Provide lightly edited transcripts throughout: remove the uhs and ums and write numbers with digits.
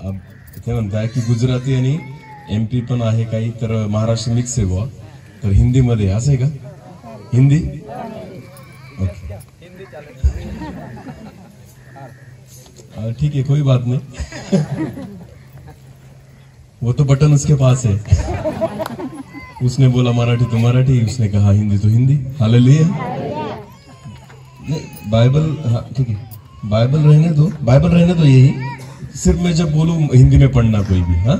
ते म्हणताय की गुजराती आणि MP पण आहे काही, तर महाराष्ट्र मिक्स आहे बुवा, तर हिंदीमध्ये असं आहे का? हिंदी ओके, ठीक है, कोई बात नहीं। वो तो बटन उसके पास है। उसने बोला मराठी तो मराठी, उसने कहा हिंदी तो हिंदी। हालेलुया। बाइबल, हाँ ठीक है, बाइबल रहने दो, बाइबल रहने दो। यही सिर्फ मैं जब बोलूं हिंदी में पढ़ना कोई भी, हाँ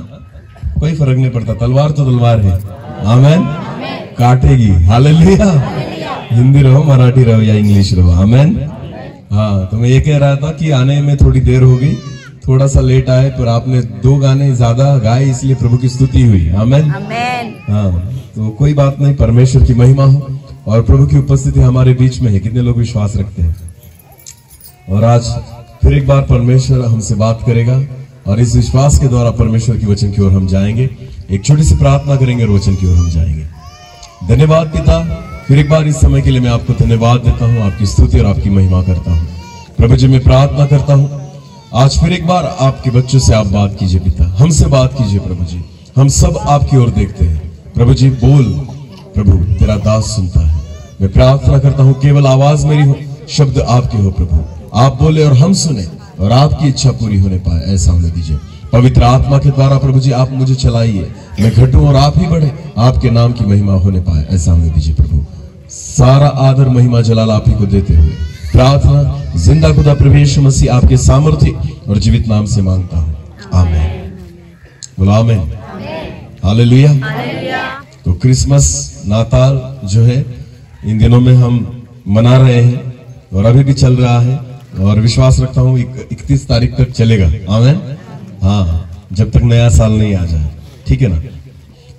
कोई फर्क नहीं पड़ता, तलवार तो तलवार है, आमेन, काटेगी। हालेलुया। हिंदी रहो, मराठी रहो या इंग्लिश रहो, आमेन। हाँ, तो मैं ये कह रहा था कि आने में थोड़ी देर हो गई, थोड़ा सा लेट आए, पर आपने 2 गाने ज्यादा गाए, इसलिए प्रभु की स्तुति हुई, आमेन। हाँ, तो कोई बात नहीं, परमेश्वर की महिमा हो और प्रभु की उपस्थिति हमारे बीच में है। कितने लोग विश्वास रखते हैं? और आज फिर एक बार परमेश्वर हमसे बात करेगा और इस विश्वास के द्वारा परमेश्वर की वचन की ओर हम जाएंगे। एक छोटी सी प्रार्थना करेंगे और वचन की ओर हम जाएंगे। धन्यवाद पिता, फिर एक बार इस समय के लिए मैं आपको धन्यवाद देता हूँ, आपकी स्तुति और आपकी महिमा करता हूँ। प्रभु जी, मैं प्रार्थना करता हूँ आज फिर एक बार आपके बच्चों से आप बात कीजिए पिता, हमसे बात कीजिए प्रभु जी। हम सब आपकी ओर देखते हैं प्रभु जी, बोल प्रभु, तेरा दास सुनता है। मैं प्रार्थना करता हूँ केवल आवाज मेरी हो, शब्द आपके हो प्रभु, आप बोले और हम सुने और आपकी इच्छा पूरी होने पाए, ऐसा होने दीजिए। पवित्र आत्मा के द्वारा प्रभु जी आप मुझे चलाइए, मैं घटूं और आप ही बढ़े, आपके नाम की महिमा होने पाए, ऐसा होने दीजिए प्रभु। सारा आदर महिमा जलाल आप ही को देते हुए प्रार्थना जिंदा खुदा प्रभु यीशु मसीह आपके सामर्थ्य और जीवित नाम से मांगता हूँ, आमीन। बोलो आमीन, हालेलुया। तो क्रिसमस, नाताल जो है इन दिनों में हम मना रहे हैं और अभी भी चल रहा है, और विश्वास रखता हूँ 31 तारीख तक चलेगा, आमीन। हाँ, जब तक नया साल नहीं आ जाए, ठीक है ना।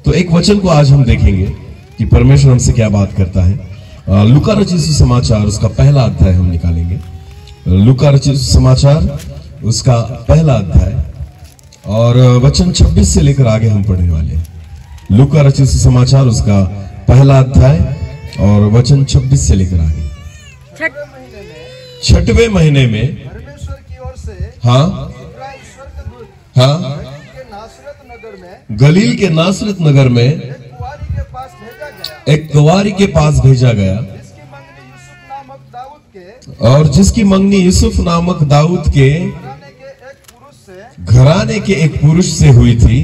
तो एक वचन को आज हम देखेंगे कि परमेश्वर हमसे क्या बात करता है। लूका रचित सुसमाचार उसका पहला अध्याय हम निकालेंगे। लूका रचित सुसमाचार उसका पहला अध्याय और वचन 26 से लेकर आगे हम पढ़ने वाले हैं। लूका रचित सुसमाचार उसका पहला अध्याय और वचन 26 से लेकर आगे। 6वें महीने में परमेश्वर की ओर से हाँ हाँ गलील के नासरत नगर में एक कुंवारी के पास भेजा गया, और जिसकी मंगनी यूसुफ नामक दाऊद के घराने के एक पुरुष से हुई थी।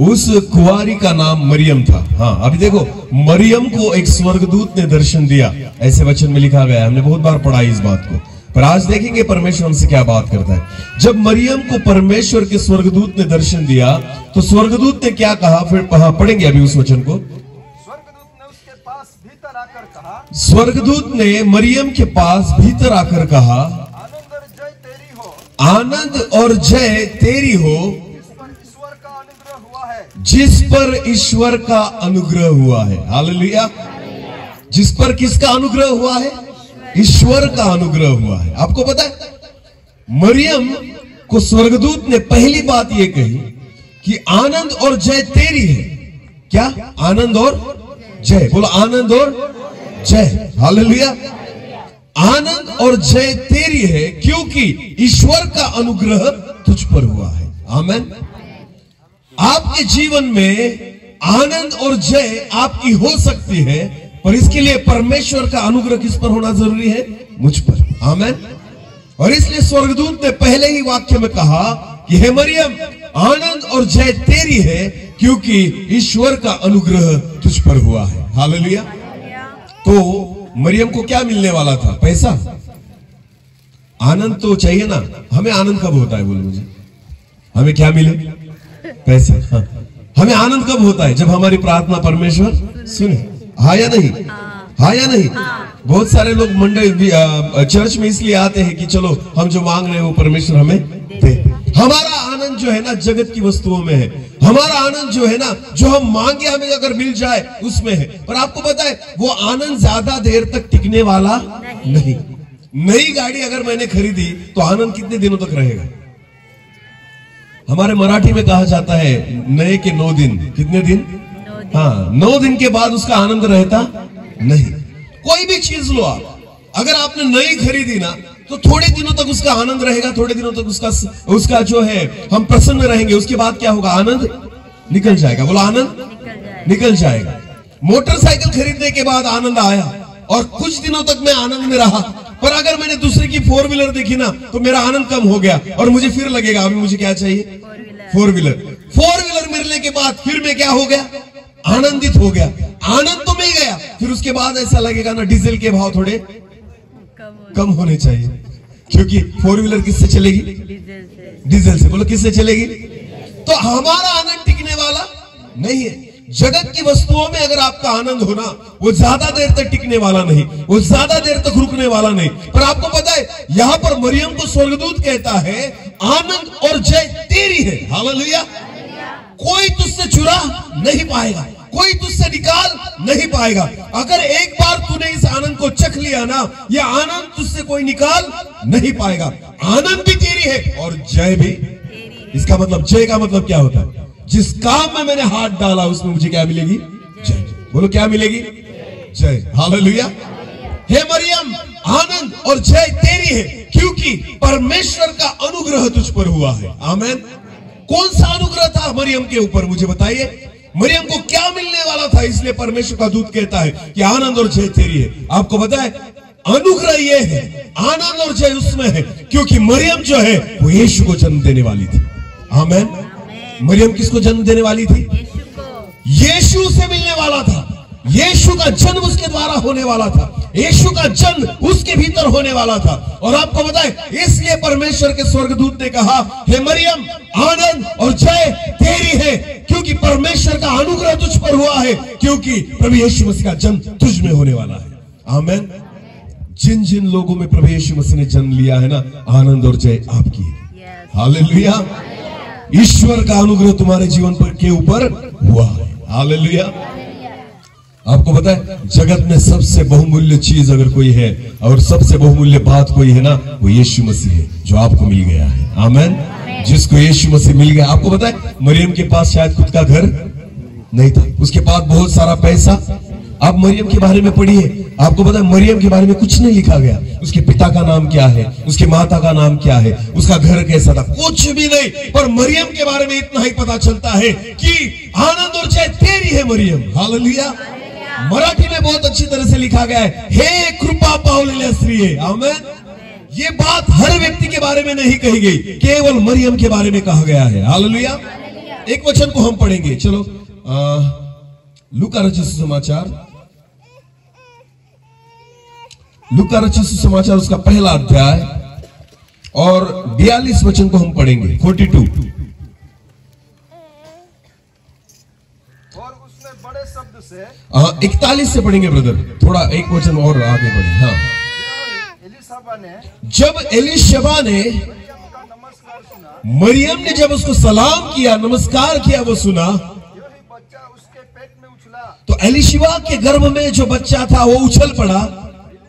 उस कुंवारी का नाम मरियम था। हाँ, अभी देखो, मरियम को एक स्वर्गदूत ने दर्शन दिया, ऐसे वचन में लिखा गया है। हमने बहुत बार पढ़ा इस बात को, पर आज देखेंगे परमेश्वर हमसे क्या बात करता है। जब मरियम को परमेश्वर के स्वर्गदूत ने दर्शन दिया तो स्वर्गदूत ने क्या कहा, फिर पढ़ेंगे अभी उस वचन को। स्वर्गदूत ने मरियम के पास भीतर आकर कहा, आनंद और जय तेरी हो, जिस पर ईश्वर का अनुग्रह हुआ है। हालेलुया। जिस पर किसका अनुग्रह हुआ है? ईश्वर का अनुग्रह हुआ है। आपको पता है, मरियम को स्वर्गदूत ने पहली बात यह कही कि आनंद और जय तेरी है। क्या? आनंद और जय। बोलो, आनंद और जय। हालेलुया। आनंद और जय तेरी है क्योंकि ईश्वर का अनुग्रह तुझ पर हुआ है। आमीन। आपके जीवन में आनंद और जय आपकी हो सकती है, पर इसके लिए परमेश्वर का अनुग्रह किस पर होना जरूरी है? मुझ पर। आमीन। और इसलिए स्वर्गदूत ने पहले ही वाक्य में कहा कि हे मरियम, आनंद और जय तेरी है क्योंकि ईश्वर का अनुग्रह तुझ पर हुआ है। हालेलुया। तो मरियम को क्या मिलने वाला था? पैसा। आनंद तो चाहिए ना। हमें आनंद कब होता है? बोलो मुझे। हमें क्या मिले? पैसा। हाँ। हमें आनंद कब होता है? जब हमारी प्रार्थना परमेश्वर सुने। हाँ या नहीं? हाँ या नहीं? बहुत सारे लोग मंडली चर्च में इसलिए आते हैं कि चलो हम जो मांग रहे हैं वो परमेश्वर हमें दे। हमारा आनंद जो है ना जगत की वस्तुओं में है। हमारा आनंद जो है ना, जो हम मांगे हमें अगर मिल जाए उसमें है। पर आपको पता है वो आनंद ज्यादा देर तक टिकने वाला नहीं। नई गाड़ी अगर मैंने खरीदी तो आनंद कितने दिनों तक रहेगा? हमारे मराठी में कहा जाता है नए के 9 दिन। कितने दिन? हाँ, 9 दिन के बाद उसका आनंद रहता नहीं। कोई भी चीज लो आप, अगर आपने नई खरीदी ना तो थोड़े दिनों तक उसका आनंद रहेगा, थोड़े दिनों तक उसका जो है हम प्रसन्न रहेंगे। उसके बाद क्या होगा? आनंद निकल जाएगा। बोलो आनंद निकल जाएगा। मोटरसाइकिल खरीदने के बाद आनंद आया और कुछ दिनों तक मैं आनंद में रहा, पर अगर मैंने दूसरे की 4 व्हीलर देखी ना तो मेरा आनंद कम हो गया और मुझे फिर लगेगा अभी मुझे क्या चाहिए? 4 व्हीलर मिलने के बाद फिर मैं क्या हो गया? आनंदित हो गया। आनंद तो मिल गया, फिर उसके बाद ऐसा लगेगा ना डीजल के भाव थोड़े कम होने चाहिए, क्योंकि 4 व्हीलर किससे चलेगी? डीजल से। बोलो किससे चलेगी? तो हमारा आनंद टिकने वाला नहीं है। जगत की वस्तुओं में अगर आपका आनंद होना, वो ज्यादा देर तक टिकने वाला नहीं, वो ज्यादा देर तक रुकने वाला नहीं। पर आपको पता है यहां पर मरियम को स्वर्गदूत कहता है आनंद और जय तेरी है। हालेलुया। कोई तुझसे चुरा नहीं पाएगा, कोई तुझसे निकाल नहीं पाएगा। अगर एक बार तूने इस आनंद को चख लिया ना, यह आनंद तुझसे कोई निकाल नहीं पाएगा। आनंद भी तेरी है और जय भी। इसका मतलब, जय का मतलब क्या होता है? जिस काम में मैंने हाथ डाला उसमें मुझे क्या मिलेगी? जय। बोलो क्या मिलेगी? जय। हालेलुया। हे मरियम, आनंद और जय तेरी है, क्योंकि परमेश्वर का अनुग्रह तुझ पर हुआ है। आमेन। कौन सा अनुग्रह था मरियम के ऊपर? मुझे बताइए, मरियम को क्या मिलने वाला था? इसलिए परमेश्वर का दूत कहता है कि आनंद और जय तेरी है। आपको पता है अनुग्रह ये है, आनंद और जय उसमें है, क्योंकि मरियम जो है वो यीशु को जन्म देने वाली थी। आमेन। मरियम किसको जन्म देने वाली थी? यीशु से मिलने वाला था। यीशु का जन्म उसके द्वारा होने वाला था, यीशु का जन्म उसके भीतर होने वाला था। और आपको बताए, इसलिए परमेश्वर के स्वर्गदूत ने कहा, हे मरियम, आनंद और जय तेरी है, क्योंकि परमेश्वर का अनुग्रह तुझ पर हुआ है, क्योंकि प्रभु यीशु मसीह का जन्म तुझ में होने वाला है। आमेन। जिन जिन लोगों में प्रभु यीशु मसीह ने जन्म लिया है ना, आनंद और जय आपकी है। हालेलुया। ईश्वर का अनुग्रह तुम्हारे जीवन पर के ऊपर हुआ है। हालेलुया। आपको पता है जगत में सबसे बहुमूल्य चीज अगर कोई है और सबसे बहुमूल्य बात कोई है ना, वो यीशु मसीह है, जो आपको मिल गया है। आमेन। जिसको यीशु मसीह मिल गया। आपको पता है मरियम के पास शायद खुद का घर नहीं था, उसके पास बहुत सारा पैसा। आप मरियम के बारे में पढ़िए, आपको पता है मरियम के बारे में कुछ नहीं लिखा गया। उसके पिता का नाम क्या है, उसके माता का नाम क्या है, उसका घर कैसा था, कुछ भी नहीं। पर मरियम के बारे में इतना ही पता चलता है कि आनंद और जय तेरी है मरियम। हालेलुया। मराठी में बहुत अच्छी तरह से लिखा गया है, हे कृपा पावलेल्या स्त्रिये। आमेन। ये बात हर व्यक्ति के बारे में नहीं कही गई, केवल मरियम के बारे में कहा गया है। हालेलुया। एक वचन को हम पढ़ेंगे। चलो लूका रचित सुसमाचार, लूका रचित सुसमाचार उसका पहला अध्याय और 42 वचन को हम पढ़ेंगे। 42। और उसने बड़े शब्द से 41 से पढ़ेंगे ब्रदर, थोड़ा एक वचन और आगे बढ़े। हाँ। जब एलिशबा ने नमस्कार सुना, मरियम ने जब उसको सलाम किया, नमस्कार किया, वो सुना, यही बच्चा उसके पेट में उछला। तो एलिशबा के गर्भ में जो बच्चा था वो उछल पड़ा।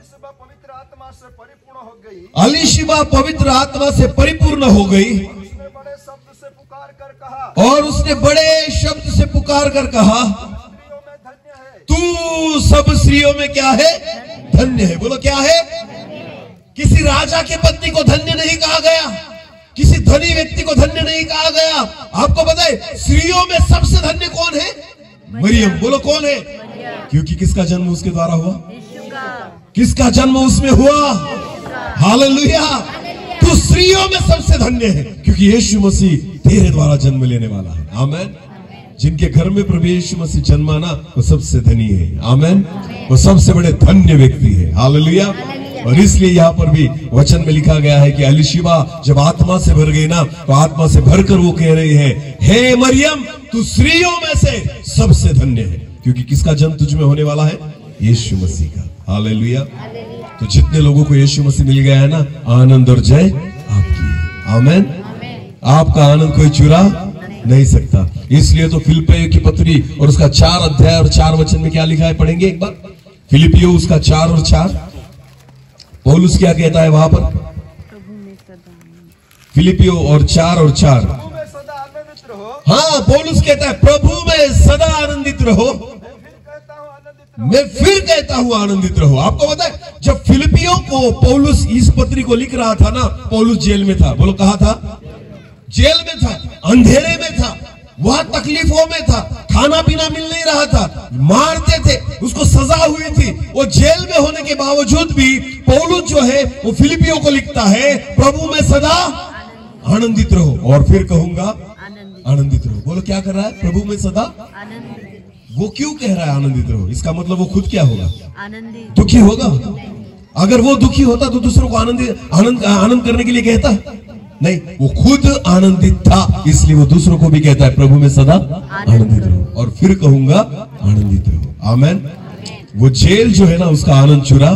एलिशबा पवित्र आत्मा से परिपूर्ण हो गई। एलिशबा पवित्र आत्मा से परिपूर्ण हो गई उसने बड़े शब्द से पुकार कर कहा, और उसने बड़े शब्द से पुकार कर कहा, स्त्रियों में धन्य है तू सब स्त्रियों में क्या है? धन्य है। बोलो क्या है? किसी राजा के पत्नी को धन्य नहीं कहा गया, किसी धनी व्यक्ति को धन्य नहीं कहा गया। आपको पता है स्त्रियों में सबसे धन्य कौन है? मरियम। बोलो कौन है? क्योंकि किसका जन्म उसके द्वारा हुआ? किसका जन्म उसमें हुआ? हालेलुया। तू स्त्रियों में सबसे धन्य है, क्योंकि यीशु मसीह तेरे द्वारा जन्म लेने वाला है। आमेन। जिनके घर में प्रभु यीशु मसीह जन्मा ना, वो सबसे धनी है। आमेन। वो सबसे बड़े धन्य व्यक्ति है। हालेलुया। और इसलिए यहाँ पर भी वचन में लिखा गया है कि एलिशबा जब आत्मा से भर गई ना, तो आत्मा से भरकर वो कह रही है, हे मरियम, तू स्त्रियों में से सबसे धन्य है, क्योंकि किसका जन्म तुझ में होने वाला है? यीशु मसीह का। हालेलुया। तो जितने लोगों को यीशु मसीह मिल गया है ना, आनंद और जय आपकी है। आमेन। आपका आनंद कोई चुरा नहीं सकता। इसलिए तो फिलिपियों की पत्री और उसका 4 अध्याय और 4 वचन में क्या लिखा है? पढ़ेंगे एक बार। फिलिपियों उसका 4 और 4। पौलुस क्या कहता है वहां पर? फिलिपियों और 4 और 4। प्रभु में सदा आनंदित रहो। हाँ, पौलुस कहता है प्रभु में सदा आनंदित रहो। मैं फिर कहता हूँ आनंदित मैं फिर कहता हूं आनंदित रहो। आपको पता है जब फिलिपियों को पौलुस इस पत्री को लिख रहा था ना, पौलुस जेल में था। बोलो कहां था? जेल में था, अंधेरे में था, वहां तकलीफों में था, खाना पीना मिल नहीं रहा था, मारते थे, उसको सजा हुई थी। वो जेल में होने के बावजूद भी पौलुस जो है वो फिलिपियों को लिखता है प्रभु में सदा आनंदित रहो। और फिर कहूंगा आनंदित रहो। बोलो क्या कर रहा है? प्रभु में सदा आनंदित। वो क्यों कह रहा है आनंदित रहो? इसका मतलब वो खुद क्या होगा? आनंदित। दुखी होगा? अगर वो दुखी होता तो दूसरों को आनंद करने के लिए कहता नहीं, वो खुद आनंदित था, इसलिए वो दूसरों को भी कहता है प्रभु में सदा आनंदित रहो। और फिर कहूंगा आनंदित रहो। आमेन। वो जेल जो है ना उसका आनंद चुरा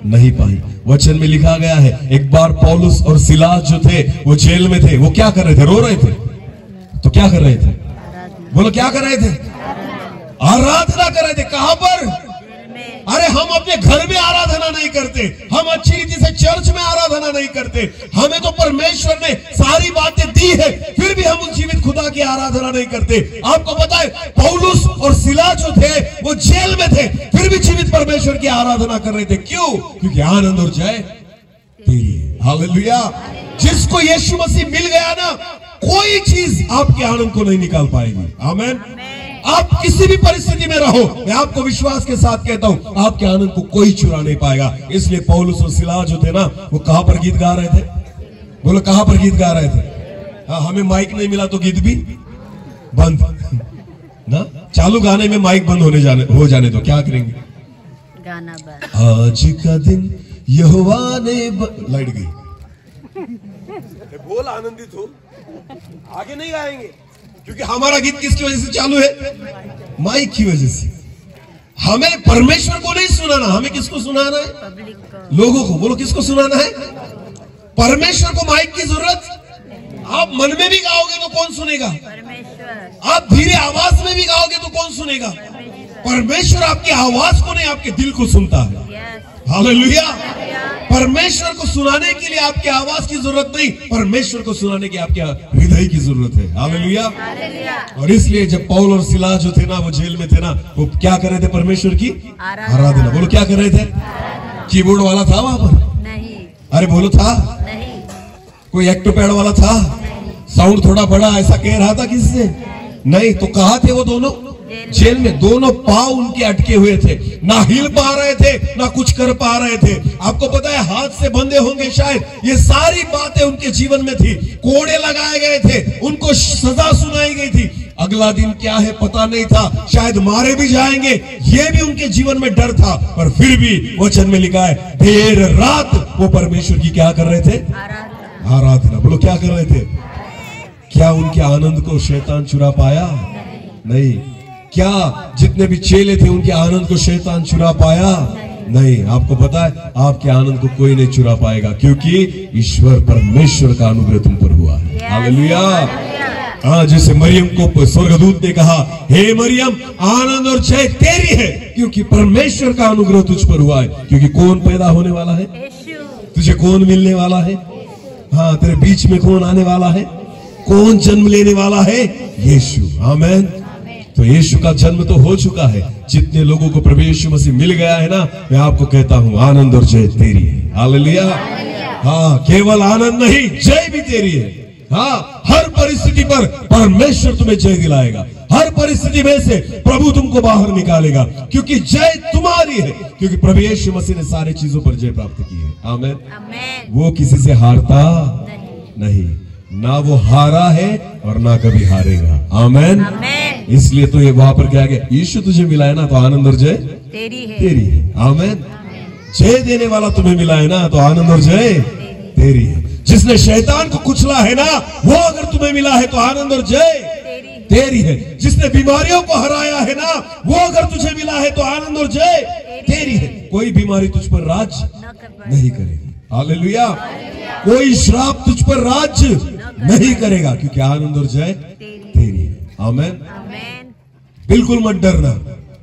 नहीं पाई। वचन में लिखा गया है एक बार पौलुस और सिलास जो थे वो जेल में थे। वो क्या कर रहे थे? रो रहे थे। तो क्या कर रहे थे? बोलो क्या कर रहे थे? आराधना कर रहे थे। कहां पर? अरे हम अपने घर में आराधना नहीं करते, हम अच्छी रीति से चर्च में आराधना नहीं करते, हमें तो परमेश्वर ने सारी बातें दी है, फिर भी हम उस जीवित खुदा की आराधना नहीं करते। आपको पता है पौलुस और सिला जो थे वो जेल में थे, फिर भी जीवित परमेश्वर की आराधना कर रहे थे। क्यों? क्योंकि आनंद और जय तेरी है। हालेलुया। जिसको यीशु मसीह मिल गया ना, कोई चीज आपके आनंद को नहीं निकाल पाएगी। आमेन। आप किसी भी परिस्थिति में रहो, मैं आपको विश्वास के साथ कहता हूं आपके आनंद को कोई चुरा नहीं पाएगा। इसलिए पौलुस और सिलास जो थे ना वो कहां पर गीत गा रहे थे? बोलो कहां पर गीत गा रहे थे? हाँ, हमें माइक नहीं मिला तो गीत भी बंद ना। चालू गाने में माइक बंद हो जाने तो क्या करेंगे? गाना बंद। आज का दिन यहोवा ने लाइट गई। बोल आनंदित हो, आगे नहीं गाएंगे क्योंकि हमारा गीत किसकी वजह से चालू है? माइक की वजह से। हमें परमेश्वर को नहीं सुनाना, हमें किसको सुनाना है? पब्लिक को, लोगों को। बोलो किसको सुनाना है? परमेश्वर को माइक की जरूरत। आप मन में भी गाओगे तो कौन सुनेगा? परमेश्वर। आप धीरे आवाज में भी गाओगे तो कौन सुनेगा? परमेश्वर आपकी आवाज को नहीं, आपके दिल को सुनता है। हालेलुया। परमेश्वर को सुनाने के लिए आपकी आवाज की जरूरत नहीं, परमेश्वर को सुनाने की आपके हृदय की जरूरत है। हालेलुया। और इसलिए जब पौल और सिलास जो थे ना वो जेल में थे ना, वो क्या कर रहे थे? परमेश्वर की आराधना। बोलो क्या कर रहे थे? कीबोर्ड वाला था वहां पर? नहीं। अरे बोलो था? नहीं। कोई एक्टोपैड वाला था? साउंड थोड़ा बड़ा ऐसा कह रहा था किसी से? नहीं। तो कहां थे वो दोनों? जेल में। दोनों पांव उनके अटके हुए थे, ना हिल पा रहे थे ना कुछ कर पा रहे थे। आपको पता है हाथ से बंधे होंगे शायद। ये सारी बातें उनके जीवन में थी। कोड़े लगाए गए थे, उनको सजा सुनाई गई थी। अगला दिन क्या है पता नहीं था, शायद मारे भी जाएंगे, ये भी उनके जीवन में डर था। पर फिर भी वचन में लिखा है देर रात वो परमेश्वर की क्या कर रहे थे? आराधना। बोलो क्या कर रहे थे? क्या उनके आनंद को शैतान चुरा पाया? नहीं। क्या जितने भी चेले थे उनके आनंद को शैतान चुरा पाया? नहीं। आपको पता है आपके आनंद को कोई नहीं चुरा पाएगा, क्योंकि ईश्वर परमेश्वर का अनुग्रह तुम पर हुआ है। हालेलुया। हाँ, जैसे मरियम को स्वर्गदूत ने कहा, हे मरियम आनंद और जय तेरी है, क्योंकि परमेश्वर का अनुग्रह तुझ पर हुआ है। क्योंकि कौन पैदा होने वाला है? तुझे कौन मिलने वाला है? हाँ, तेरे बीच में कौन आने वाला है? कौन जन्म लेने वाला है? यीशु। आमेन। तो यीशु का जन्म तो हो चुका है। जितने लोगों को प्रभु यीशु मसीह मिल गया है ना, मैं आपको कहता हूं आनंद और जय तेरी है। हालेलुया। हाँ, केवल आनंद नहीं, जय भी तेरी है। हाँ, हर परिस्थिति पर परमेश्वर तुम्हें जय दिलाएगा। हर परिस्थिति में से प्रभु तुमको बाहर निकालेगा, क्योंकि जय तुम्हारी है, क्योंकि प्रभु यीशु मसीह ने सारी चीजों पर जय प्राप्त की है। आमीन। वो किसी से हारता नहीं, ना वो हारा है और ना कभी हारेगा। आमीन। इसलिए तो ये वहां पर क्या गया? यीशु तुझे मिला है ना, तो आनंद और जय तेरी है। आमीन। जय देने वाला तुम्हें मिला है ना, तो आनंद और जय तेरी है। जिसने शैतान को कुचला है ना, वो अगर तुम्हें मिला है तो आनंद और जय तेरी है। जिसने बीमारियों को हराया है ना, वो अगर तुझे मिला है तो आनंद और जय तेरी है। कोई बीमारी तुझ पर राज नहीं करेगी। हालेलुया। कोई श्राप तुझ पर राज नहीं करेगा, क्योंकि आनंद और जय तेरी है। आमीन। बिल्कुल मत डरना,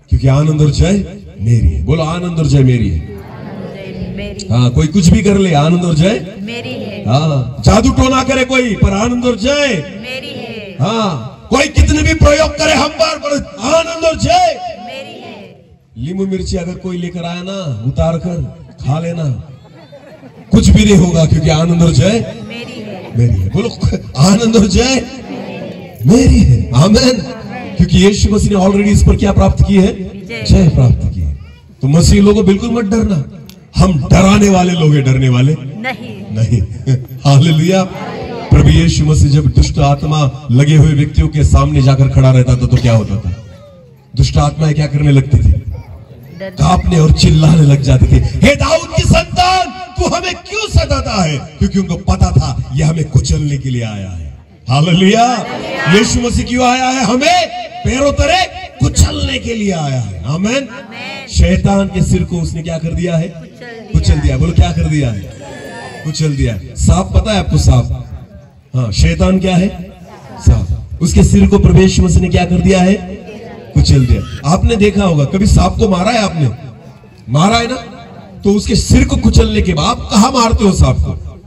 क्योंकि आनंद और जय मेरी है। बोलो आनंद और जय मेरी है। हाँ, कोई कुछ भी कर ले, आनंद और जय मेरी है। हाँ, जादू टोना करे कोई, पर आनंद और जय मेरी है। हाँ, कोई कितने भी प्रयोग करे हम पर आनंद और जय मेरी है। नींबू मिर्ची अगर कोई लेकर आया ना, उतार कर खा लेना, कुछ भी नहीं होगा, क्योंकि आनंद और जय मेरी है। बोलो आनंद और जय मेरी है। आमीन। क्योंकि यीशु मसीह ने ऑलरेडी इस पर क्या प्राप्त की है? जय प्राप्त की है। तो मसीह लोगों बिल्कुल मत डरना। हम डराने वाले लोग हैं, डरने वाले नहीं। हालेलुया। प्रभु यीशु मसीह जब दुष्ट आत्मा लगे हुए व्यक्तियों के सामने जाकर खड़ा रहता था तो क्या होता था? दुष्ट आत्माएं क्या करने लगती थी? कांपने और चिल्लाने लग जाती थी, हे दाऊद की संतान, तू हमें क्यों सताता है? क्योंकि उनको पता था यह हमें कुचलने के लिए आया है। हालेलुया। यीशु मसीह क्यों आया है? हमें पैरों तले कुचलने के लिए आया है। आमीन। शैतान के सिर को उसने क्या कर दिया है? कुचल दिया। बोलो क्या कर दिया है? कुचल दिया है। सांप पता है आपको? सांप, हाँ, शैतान क्या है? सांप। उसके सिर को प्रभु यीशु मसीह ने क्या कर दिया है? कुचल दिया। आपने देखा होगा, कभी सांप को मारा है आपने? मारा है ना? तो उसके सिर को कुचलने के बाद आप कहां मारते हो सांप को?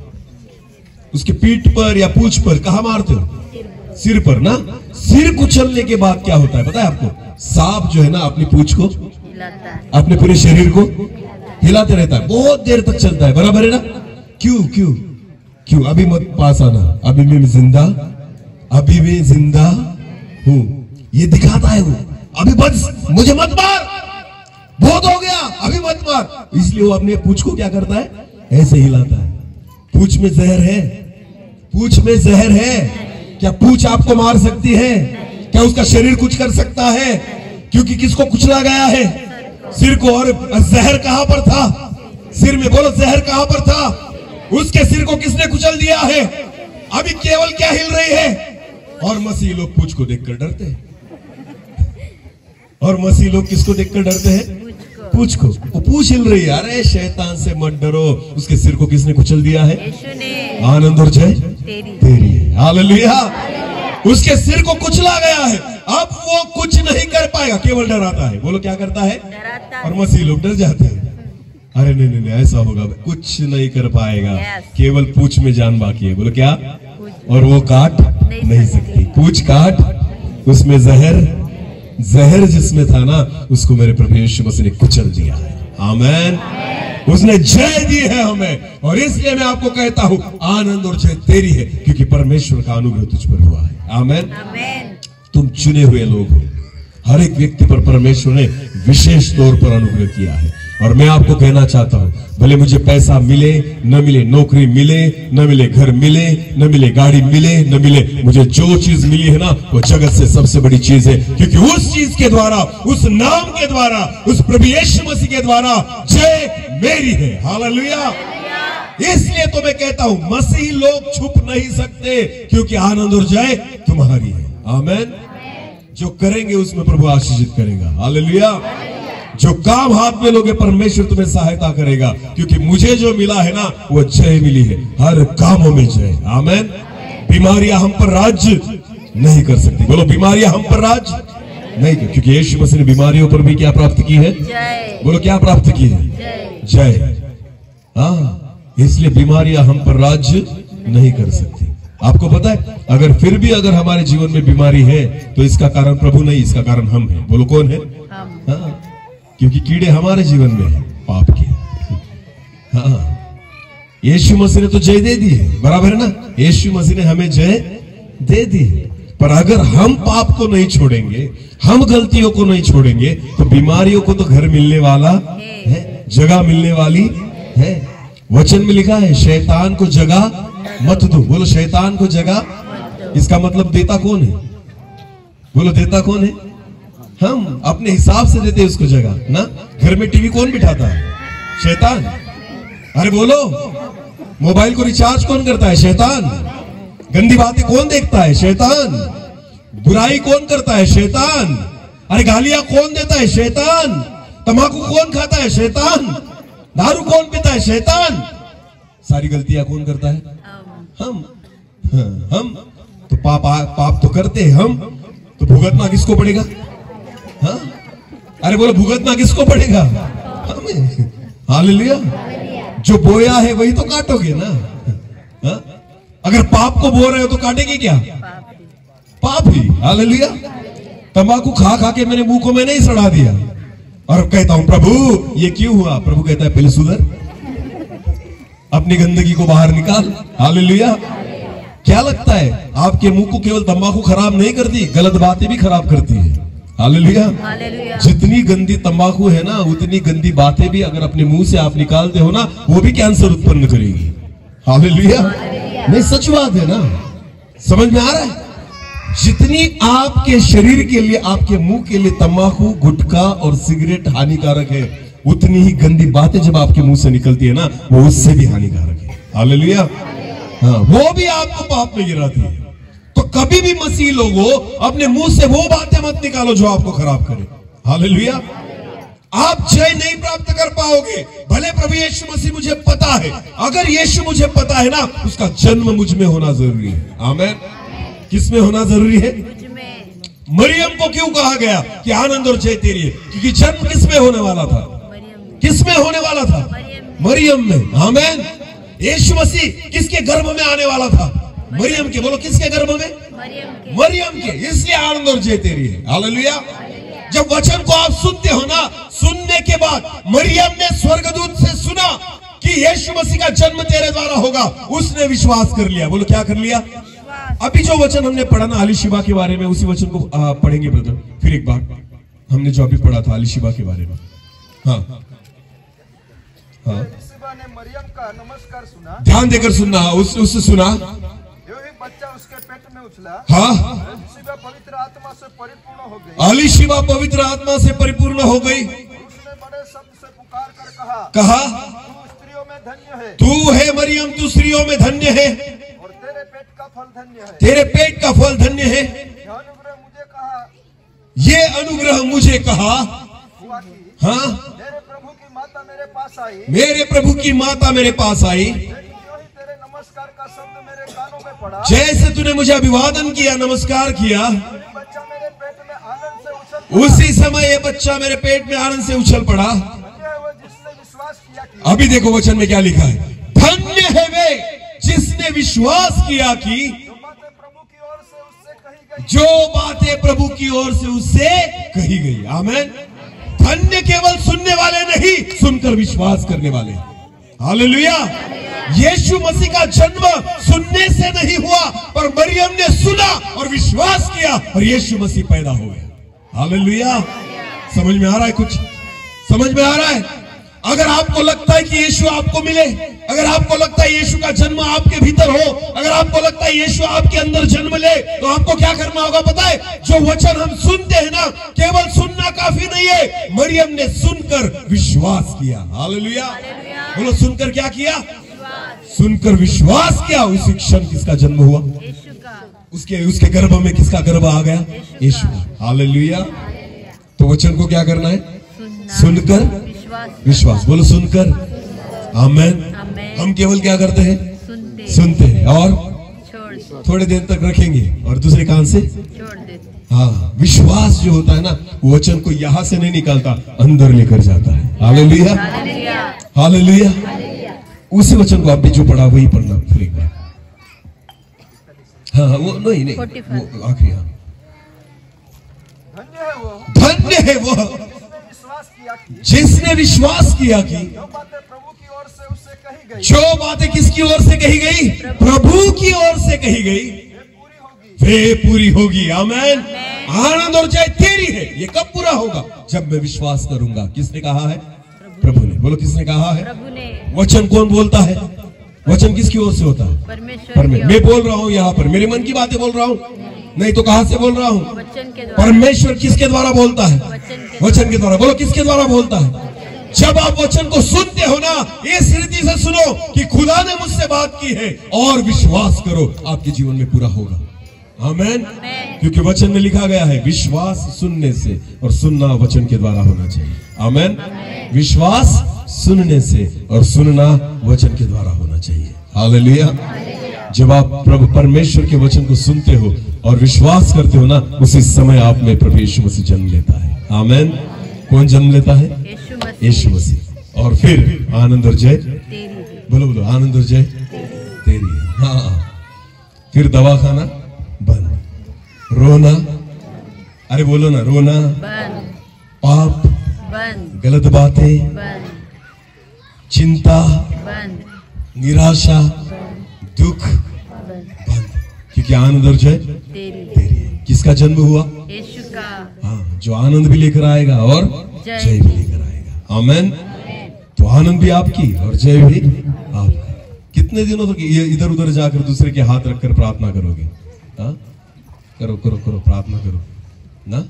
उसके पीठ पर या पूंछ पर? कहां मारते हो? सिर पर ना। सिर कुचलने के बाद क्या होता है पता है आपको? सांप जो है ना अपनी पूंछ को, अपने पूरे शरीर को हिलाते रहता है, बहुत देर तक चलता है। बराबर है ना? क्यों क्यों क्यों? अभी मत पास आना, अभी मैं जिंदा हूं, ये दिखाता है वो। अभी बस मुझे मत मार, बहुत हो गया, अभी मत मार। इसलिए वो अपने पूंछ को क्या करता है? ऐसे हिलाता है। पूंछ में जहर है, पूंछ में जहर है। क्या पूंछ आपको मार सकती है? क्या उसका शरीर कुछ कर सकता है? क्योंकि किसको कुचला गया है? सिर को। और जहर कहां पर था? सिर में। बोलो जहर कहां पर था? उसके सिर को किसने कुचल दिया है? अभी केवल क्या हिल रही है? और मसीह लोग पूंछ को देखकर डरते हैं। और मसीह लोग किसको देखकर डरते हैं? पूंछ को। वो पूंछ हिल रही है, अरे शैतान से मत डरो। उसके सिर को किसने कुचल दिया है? आनंद और जय तेरी है। हालेलुया। उसके सिर को कुचला गया है, अब वो कुछ नहीं कर पाएगा, केवल डराता है। बोलो क्या करता है? और मसीह लोग डर जाते हैं, अरे नहीं नहीं नहीं, ऐसा होगा, कुछ नहीं कर पाएगा, केवल पूंछ में जान बाकी है। बोलो क्या? और वो काट नहीं सकती। पूंछ काट, उसमें जहर जिसमें था ना, उसको मेरे प्रभु यीशु मसीह ने कुचल दिया है। आमीन। उसने जय दी है हमें, और इसलिए मैं आपको कहता हूं आनंद और जय तेरी है, क्योंकि परमेश्वर का अनुग्रह तुझ पर हुआ है। आमीन। तुम चुने हुए लोग हो। हर एक व्यक्ति पर परमेश्वर ने विशेष तौर पर अनुग्रह किया है। और मैं आपको कहना चाहता हूं, भले मुझे पैसा मिले न मिले, नौकरी मिले न मिले, घर मिले न मिले, गाड़ी मिले न मिले, मुझे जो चीज मिली है ना, वो जगत से सबसे बड़ी चीज है। क्योंकि उस चीज के द्वारा, उस नाम के द्वारा, उस प्रभु यीशु मसीह के द्वारा जय मेरी है। हालेलुया। इसलिए तो मैं कहता हूं, मसीह लोग छुप नहीं सकते, क्योंकि आनंद और जय तुम्हारी है। आमीन। जो करेंगे उसमें प्रभु आशीषित करेगा। हालेलुया। जो काम हाथ में लोगे, परमेश्वर तुम्हें सहायता करेगा, क्योंकि मुझे जो मिला है ना, वो जय मिली है, हर कामों में जय। आमीन। बीमारियां हम पर राज्य नहीं कर सकती। बोलो बीमारियां हम पर राज्य नहीं कर, क्योंकि यीशु मसीह ने बीमारियों पर भी क्या प्राप्त की है? जय। बोलो क्या प्राप्त की है? जय। हाँ, इसलिए बीमारियां हम पर राज्य नहीं कर सकती। आपको पता है, अगर फिर भी अगर हमारे जीवन में बीमारी है, तो इसका कारण प्रभु नहीं, इसका कारण हम हैं। बोलो कौन है? हाँ, क्योंकि कीड़े हमारे जीवन में है, पाप के। हाँ, यीशु मसीह ने तो जय दे दी है। बराबर है ना? यीशु मसीह ने हमें जय दे दी है। पर अगर हम पाप को नहीं छोड़ेंगे, हम गलतियों को नहीं छोड़ेंगे, तो बीमारियों को तो घर मिलने वाला है, जगह मिलने वाली है। वचन में लिखा है, शैतान को जगह मत दो। बोलो शैतान को जगह। इसका मतलब देता कौन है? बोलो देता कौन है? हम अपने हिसाब से देते हैं उसको जगह ना। घर में टीवी कौन बिठाता है? शैतान। अरे बोलो, मोबाइल को रिचार्ज कौन करता है? शैतान। गंदी बातें कौन देखता है? शैतान। बुराई कौन करता है? शैतान। अरे गालियां कौन देता है? शैतान। तंबाकू कौन खाता है? शैतान। दारू कौन पीता है? शैतान। सारी गलतियां कौन करता है? हम। हम तो पाप तो करते हैं हम, तो भुगतना किसको पड़ेगा? हाँ? अरे बोलो भुगतना किसको पड़ेगा? हमें। हालेलुया। जो बोया है वही तो काटोगे ना। हाँ? अगर पाप को बो रहे हो तो काटेगी क्या? पाप ही। हालेलुया। तंबाकू खा खा के मेरे मुंह को मैंने ही सड़ा दिया, और कहता हूं प्रभु ये क्यों हुआ? प्रभु कहता है पहले सुधर, अपनी गंदगी को बाहर निकाल। हालेलुया। क्या लगता है आपके मुंह को केवल तंबाकू खराब नहीं करती, गलत बातें भी खराब करती है। हालेलुया। जितनी गंदी तंबाकू है ना, उतनी गंदी बातें भी अगर अपने मुंह से आप निकालते हो ना, वो भी कैंसर उत्पन्न करेगी। हालेलुया। नहीं, सच बात है ना, समझ में आ रहा है? जितनी आपके शरीर के लिए, आपके मुंह के लिए तंबाकू, गुटखा और सिगरेट हानिकारक है, उतनी ही गंदी बातें जब आपके मुंह से निकलती है ना, वो उससे भी हानिकारक है। हालेलुया। हाँ, वो भी आपको पाप में गिराती है। तो कभी भी मसीह लोगों अपने मुंह से वो बातें मत निकालो जो आपको खराब करे। हालेलुया। आप जय नहीं प्राप्त कर पाओगे। भले प्रभु यीशु मसीह मुझे पता है, अगर यीशु मुझे पता है ना, उसका जन्म मुझ में होना जरूरी है। आमेन। किसमें होना जरूरी है? मरियम को क्यों कहा गया कि आनंद और जय तेरी है? क्योंकि जन्म किसमें होने वाला था? किसमें होने वाला था? मरियम में। आमेन। यीशु मसीह किसके गर्भ में आने वाला था? मरियम के। बोलो किसके गर्भ में? मरियम के। इसलिए आनंद और जय तेरी है। हालेलुया। जब वचन को आप सुनते हो ना, सुनने के बाद मरियम ने स्वर्गदूत से सुना कि यीशु मसीह का जन्म तेरे द्वारा होगा, उसने विश्वास कर लिया। बोलो क्या कर लिया? अभी जो वचन हमने पढ़ा ना अलीशिबा के बारे में, उसी वचन को पढ़ेंगे ब्रदर फिर एक बार। हमने जो अभी पढ़ा था अलीशिबा के बारे में। हाँ हाँ, एलीशिबा ने मरियम का नमस्कार सुना। ध्यान देकर सुनना। उससे सुना, जो ही बच्चा उसके पेट में उछला। हाँ, एलीशिबा पवित्र आत्मा से परिपूर्ण हो गई। अलीशिबा पवित्र आत्मा से परिपूर्ण हो गई। उसने बड़े शब्द से पुकार कर कहा, कहा, तू स्त्रियों में धन्य है, तू है मरियम, तू स्त्रियों में धन्य है, और तेरे पेट का फल धन्य है। तेरे पेट का फल धन्य है। यह अनुग्रह मुझे कहा, ये अनुग्रह मुझे कहा हुआ कि हाँ, मेरे प्रभु की माता मेरे पास आई। मेरे प्रभु की माता मेरे पास आई। लेकिन जो ही तेरे नमस्कार का शब्द मेरे कानों में पड़ा, जैसे तूने मुझे अभिवादन किया, नमस्कार किया, बच्चा मेरे पेट में आनंद से उछल उसी समय ये बच्चा मेरे पेट में आनंद से उछल पड़ा। धन्य है वो जिसने विश्वास किया कि अभी देखो वचन में क्या लिखा है, धन्य है वे जिसने विश्वास किया कि जो बातें प्रभु की ओर से उससे जो बातें प्रभु की ओर से उससे कही कही गई। गई। आमेन। धन्य केवल सुनने वाले नहीं, सुनकर विश्वास करने वाले। हालेलुया। यीशु मसीह का जन्म सुनने से नहीं हुआ, पर मरियम ने सुना और विश्वास किया और यीशु मसीह पैदा हो गया। हालेलुया। समझ में आ रहा है? कुछ समझ में आ रहा है? अगर आपको लगता है कि यीशु आपको मिले, अगर आपको लगता है यीशु का जन्म आपके भीतर हो, अगर आपको लगता है यीशु आपके अंदर जन्म ले, तो आपको क्या करना होगा पता है? जो वचन हम सुनते हैं ना, केवल सुनना काफी नहीं है। मरियम ने सुनकर विश्वास किया। हालेलुया। बोलो सुनकर क्या किया? सुनकर विश्वास किया। उसी क्षण किसका जन्म हुआ? उसके गर्भ में किसका गर्भ आ गया? यीशु। हालेलुया। तो वचन को क्या करना है? सुनकर विश्वास। बोलो सुनकर। आमेन। हम केवल क्या करते हैं? सुनते हैं और थोड़े देर तक रखेंगे और दूसरे कान से छोड़ देते। हाँ, विश्वास जो होता है ना, वो वचन को यहां से नहीं निकालता, अंदर लेकर जाता है। हालेलुया। हालेलुया। उसी वचन को आप भी जो पढ़ा वही पढ़ना फिर एक बार। हाँ, वो नहीं वो आखिरी। हाँ, धन्य है वो धन्य है वो विश्वास किया कि जिसने विश्वास किया कि जो बातें प्रभु की ओर से उससे कही गई जो बातें किसकी ओर से कही गई? प्रभु की ओर से कही गई, वे पूरी होगी। आमेन। आनंद और जय तेरी है। ये कब पूरा होगा? जब मैं विश्वास करूंगा। किसने कहा है? प्रभु ने। बोलो किसने कहा है? प्रभु ने। वचन कौन बोलता है? वचन किसकी ओर से होता है? परमेश्वर। मैं बोल रहा हूँ यहाँ पर, मेरे मन की बातें बोल रहा हूँ, नहीं तो कहां से बोल रहा हूँ? वचन के द्वारा। परमेश्वर किसके द्वारा बोलता है? वचन के द्वारा। बोलो किसके द्वारा बोलता है? जब आप वचन को सुनते हो ना, इस रीति से सुनो कि खुदा ने मुझसे बात की है, और विश्वास करो, आपके जीवन में पूरा होगा। आमेन। क्योंकि वचन में लिखा गया है, विश्वास सुनने से और सुनना वचन के द्वारा होना चाहिए। आमेन। विश्वास सुनने से और सुनना वचन के द्वारा होना चाहिए। हालेलुया। जब आप प्रभु परमेश्वर के वचन को सुनते हो और विश्वास करते हो ना, उसी समय आप में प्रभु यीशु मसीह जन्म लेता है। आमेन। कौन जन्म लेता है? यीशु मसीह। और फिर आनंद और जय बोलो, बोलो आनंद और जय तेरी। हाँ, फिर दवाखाना बंद, रोना, अरे बोलो ना, रोना, पाप बंद गलत बातें, बंद चिंता, बंद निराशा, दुख बंद। बंद, क्योंकि आनंद और जय तेरी तेरी है। किसका जन्म हुआ? यीशु का हाँ, जो आनंद भी लेकर आएगा और जय भी लेकर आएगा। आमेन। तो आनंद भी आपकी और जय भी आपका। कितने दिनों तक इधर उधर जाकर दूसरे के हाथ रखकर प्रार्थना करोगे? हाँ, करो करो करो, प्रार्थना करो ना।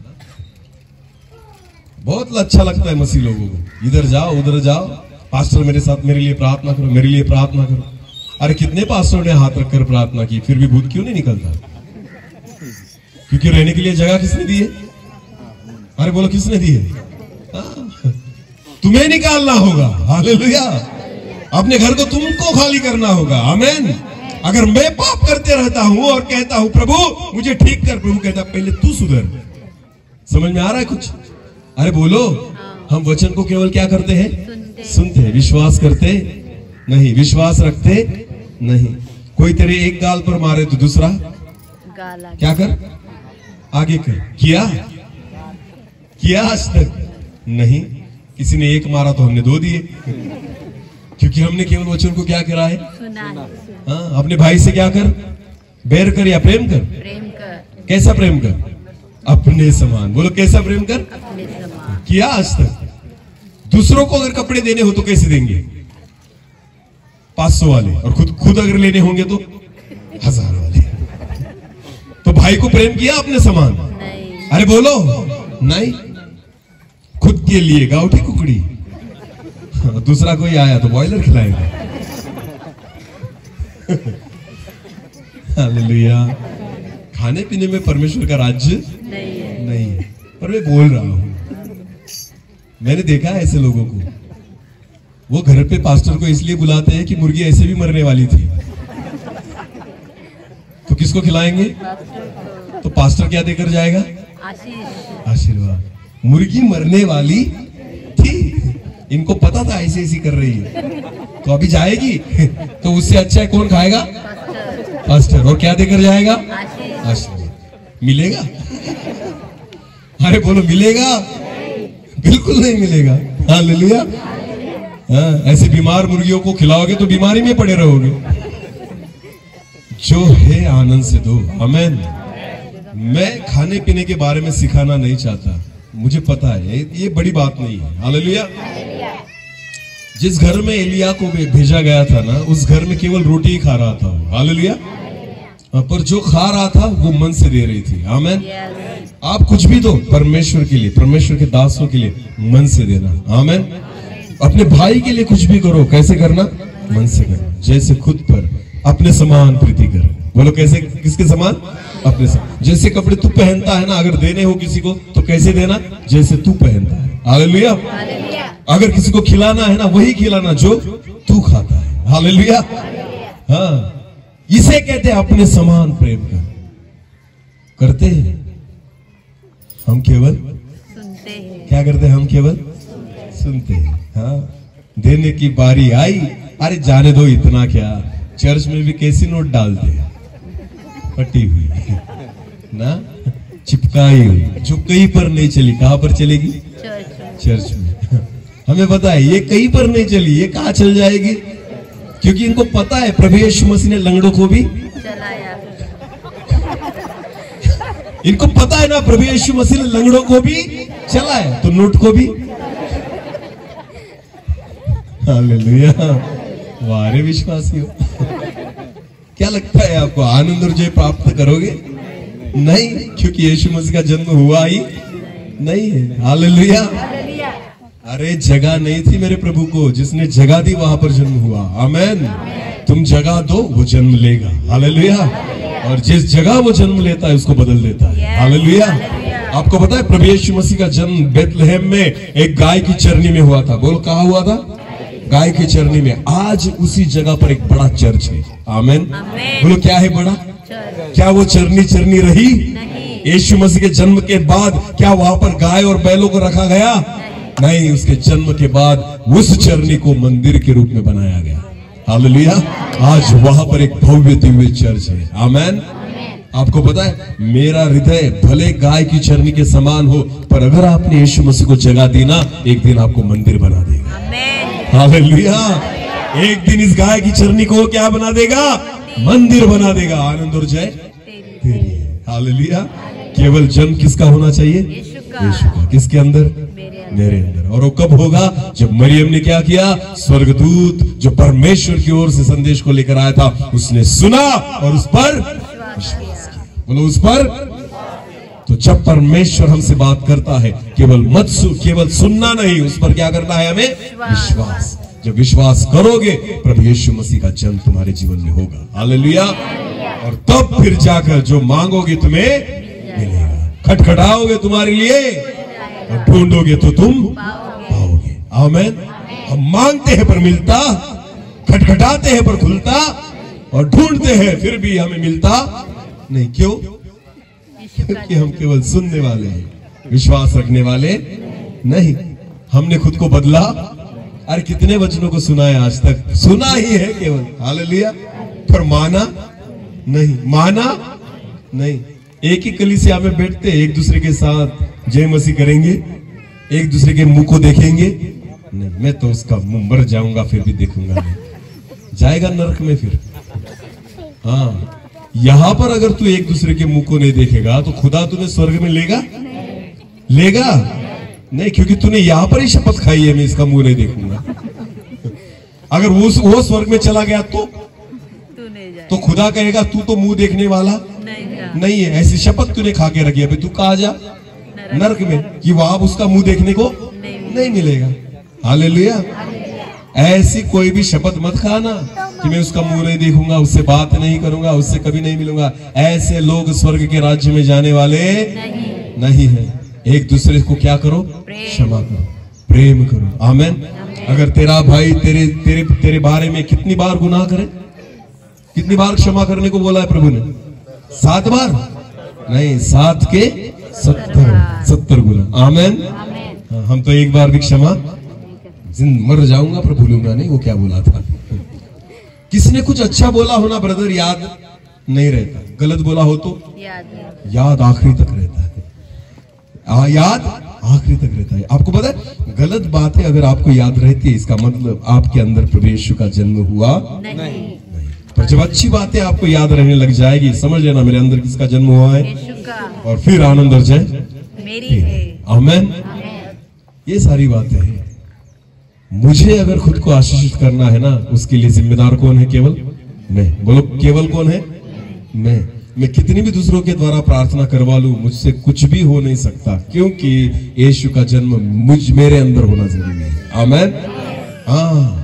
बहुत अच्छा लगता है मसीह लोगों को, इधर जाओ उधर जाओ, पास्टर मेरे साथ, मेरे लिए प्रार्थना करो, मेरे लिए प्रार्थना करो। अरे कितने पास्टरों ने हाथ रखकर प्रार्थना की, फिर भी भूत क्यों नहीं निकलता? क्योंकि रहने के लिए जगह किसने दी है? अरे बोलो, किसने दी है? तुम्हें निकालना होगा। हालेलुया। अपने घर को तुमको खाली करना होगा। आमेन। अगर मैं पाप करते रहता हूं और कहता हूं प्रभु मुझे ठीक कर, प्रभु कहता पहले तू सुधर। समझ में आ रहा है कुछ? अरे बोलो। हम वचन को केवल क्या करते हैं? सुनते हैं। विश्वास करते नहीं, विश्वास रखते नहीं। कोई तेरे एक गाल पर मारे तो दूसरा गाला क्या कर? आगे कर। किया आज तक नहीं। किसी ने एक मारा तो हमने दो दिए, क्योंकि हमने केवल वचन को क्या करा है? सुना है। हाँ, अपने भाई से क्या कर? बैर कर या प्रेम कर? प्रेम कर। कैसा प्रेम कर? अपने समान। बोलो, कैसा प्रेम कर? अपने समान। किया आज तक? दूसरों को अगर कपड़े देने हो तो कैसे देंगे? 500 वाले। और खुद अगर लेने होंगे तो 1000 वाले। तो भाई को प्रेम किया अपने समान? नहीं। अरे बोलो, नहीं। खुद के लिए गाउठी कुकड़ी, दूसरा कोई आया तो बॉयलर खिलाएगा। हालेलुया। खाने पीने में परमेश्वर का राज्य नहीं है। पर मैं बोल रहा हूं, मैंने देखा है ऐसे लोगों को, वो घर पे पास्टर को इसलिए बुलाते हैं कि मुर्गी ऐसे भी मरने वाली थी, तो किसको खिलाएंगे? तो पास्टर क्या देकर जाएगा? आशीष। आशीर्वाद। मुर्गी मरने वाली थी, इनको पता था ऐसे ऐसी कर रही है, तो अभी जाएगी तो उससे अच्छा है कौन खाएगा? पास्टर। और क्या देकर जाएगा? आशीर्वाद। मिलेगा? अरे बोलो, मिलेगा? बिल्कुल नहीं मिलेगा। हालेलुया। हाँ, ऐसे बीमार मुर्गियों को खिलाओगे तो बीमारी में पड़े रहोगे। जो है आनंद से दो। आमेन। मैं खाने पीने के बारे में सिखाना नहीं चाहता, मुझे पता है ये बड़ी बात नहीं है। हालेलुया। जिस घर में एलिया को भेजा गया था ना, उस घर में केवल रोटी ही खा रहा था वो। हालेलुया। पर जो खा रहा था वो मन से दे रही थी। आमेन। आप कुछ भी दो परमेश्वर के लिए, परमेश्वर के दासों के लिए मन से देना। आमेन। अपने भाई के लिए कुछ भी करो, कैसे करना? मन से करना। जैसे खुद पर अपने समान प्रीति कर। बोलो, कैसे? किसके समान? अपने समान। जैसे कपड़े तू पहनता है ना, अगर देने हो किसी को तो कैसे देना? जैसे तू पहनता है। हालेलुया। अगर किसी को खिलाना है ना, वही खिलाना जो तू खाता है। हालेलुया। हाँ, इसे कहते हैं अपने समान प्रेम कर। करते हैं हम, केवल सुनते हैं। क्या करते हैं हम? केवल सुनते हैं। हाँ, देने की बारी आई, अरे जाने दो, इतना क्या, चर्च में भी कैसी नोट डालते हैं, फटी हुई ना, चिपकाई हुई, जो कहीं पर नहीं चली। कहां पर चलेगी? चर्च में। हमें पता है ये कहीं पर नहीं चली, ये कहां चल जाएगी? क्योंकि इनको पता है प्रभु यीशु मसीह ने लंगड़ों को भी चलाया। इनको पता है ना प्रभु यीशु मसीह ने लंगड़ों को भी चलाया, तो नोट को भी। हालेलुया। वारे विश्वासी हो। क्या लगता है आपको आनंद और जय प्राप्त करोगे? नहीं, क्योंकि यीशु मसीह का जन्म हुआ ही नहीं है। हालेलुया। अरे जगह नहीं थी मेरे प्रभु को, जिसने जगह दी वहां पर जन्म हुआ। आमेन। तुम जगह दो, वो जन्म लेगा। हालेलुया। और जिस जगह वो जन्म लेता है उसको बदल देता है। हालेलुया। आपको पता है प्रभु यीशु मसीह का जन्म बेथलेहम में एक गाय की चरनी में हुआ था। बोलो, कहाँ हुआ था? गाय की चरनी में। आज उसी जगह पर एक बड़ा चर्च है। आमेन। बोलो, क्या है बड़ा? क्या वो चरनी रही? यीशु मसीह के जन्म के बाद क्या वहां पर गाय और बैलों को रखा गया? नहीं, उसके जन्म के बाद उस चरनी को मंदिर के रूप में बनाया गया। हालेलुया। आज वहां पर एक भव्य दिव्य चर्च है। आमेन। आपको पता है मेरा हृदय भले गाय की चरनी के समान हो, पर अगर आपने यीशु मसीह को जगह दी ना, एक दिन आपको मंदिर बना देगा। आमेन। हालेलुया। एक दिन इस गाय की चरनी को क्या बना देगा? मंदिर बना देगा। आनंद और जय तेरी है। हालेलुया। केवल जन्म किसका होना चाहिए? यीशु का। यीशु का। किसके अंदर? मेरे अंदर। और वो कब होगा? जब मरियम ने क्या किया? स्वर्गदूत जो परमेश्वर की ओर से संदेश को लेकर आया था, उसने सुना और उस पर विश्वास किया। बोलो उस पर। तो जब परमेश्वर हमसे बात करता है, केवल सुनना नहीं, उस पर क्या करना है? हमें विश्वास। जब विश्वास करोगे, प्रभु यीशु मसीह का जन्म तुम्हारे जीवन में होगा। हालेलुया। और तब फिर जाकर जो मांगोगे तुम्हें मिलेगा, खटखटाओगे तुम्हारे लिए, और ढूंढोगे तो तुम पाओगे। आमीन। हम मांगते हैं पर मिलता, खटखटाते हैं पर खुलता, और ढूंढते हैं फिर भी हमें मिलता नहीं। क्यों? क्योंकि हम केवल सुनने वाले हैं, विश्वास रखने वाले नहीं। हमने खुद को बदला। अरे कितने वचनों को सुना है आज तक? सुना ही है केवल। हालेलुया। पर माना नहीं। एक ही कलीसिया में बैठते, एक दूसरे के साथ जय मसीह करेंगे, एक दूसरे के मुंह को देखेंगे नहीं। मैं तो उसका मुंह मर जाऊंगा फिर भी देखूंगा नहीं। जाएगा नरक में फिर। हाँ, यहां पर अगर तू एक दूसरे के मुंह को नहीं देखेगा तो खुदा तुम्हें स्वर्ग में लेगा नहीं, क्योंकि तूने यहां पर ही शपथ खाई है मैं इसका मुंह नहीं देखूंगा। अगर वो स्वर्ग में चला गया तो खुदा कहेगा तू तो मुंह देखने वाला नहीं है, ऐसी शपथ तूने खा के रखी है। अभी तू कहा जा नरक में, कि वहां उसका मुंह देखने को नहीं मिलेगा। हालेलुया। ऐसी कोई भी शपथ मत खाना कि मैं उसका मुंह नहीं देखूंगा, उससे बात नहीं करूंगा, उससे कभी नहीं मिलूंगा। ऐसे लोग स्वर्ग के राज्य में जाने वाले नहीं है। एक दूसरे को क्या करो? क्षमा करो, प्रेम करो। आमीन। अगर तेरा भाई तेरे बारे में कितनी बार गुनाह करे, कितनी बार क्षमा करने को बोला है प्रभु ने? 7 बार नहीं, 7 के 70 गुना। आमीन। हम तो एक बार भी क्षमा मर जाऊंगा पर भूलूंगा नहीं। वो क्या बोला था? किसने कुछ अच्छा बोला होना ब्रदर, याद नहीं रहता। गलत बोला हो तो याद आखिरी तक रहता है। याद आखिरी तक रहता है। आपको पता है, गलत बातें अगर आपको याद रहती है, इसका मतलब आपके अंदर प्रभु यीशु का जन्म हुआ नहीं। पर जब अच्छी बातें आपको याद रहने लग जाएगी, समझ लेना मेरे अंदर किसका जन्म हुआ है, और फिर आनंद और जय मेरी है। आमीन। ये सारी बातें हैं। मुझे अगर खुद को आशीषित करना है ना, उसके लिए जिम्मेदार कौन है? केवल मैं। बोलो केवल कौन है? मैं कितनी भी दूसरों के द्वारा प्रार्थना करवा लूं, मुझसे कुछ भी हो नहीं सकता, क्योंकि यीशु का जन्म मेरे अंदर होना जरूरी है। आमीन। हाँ,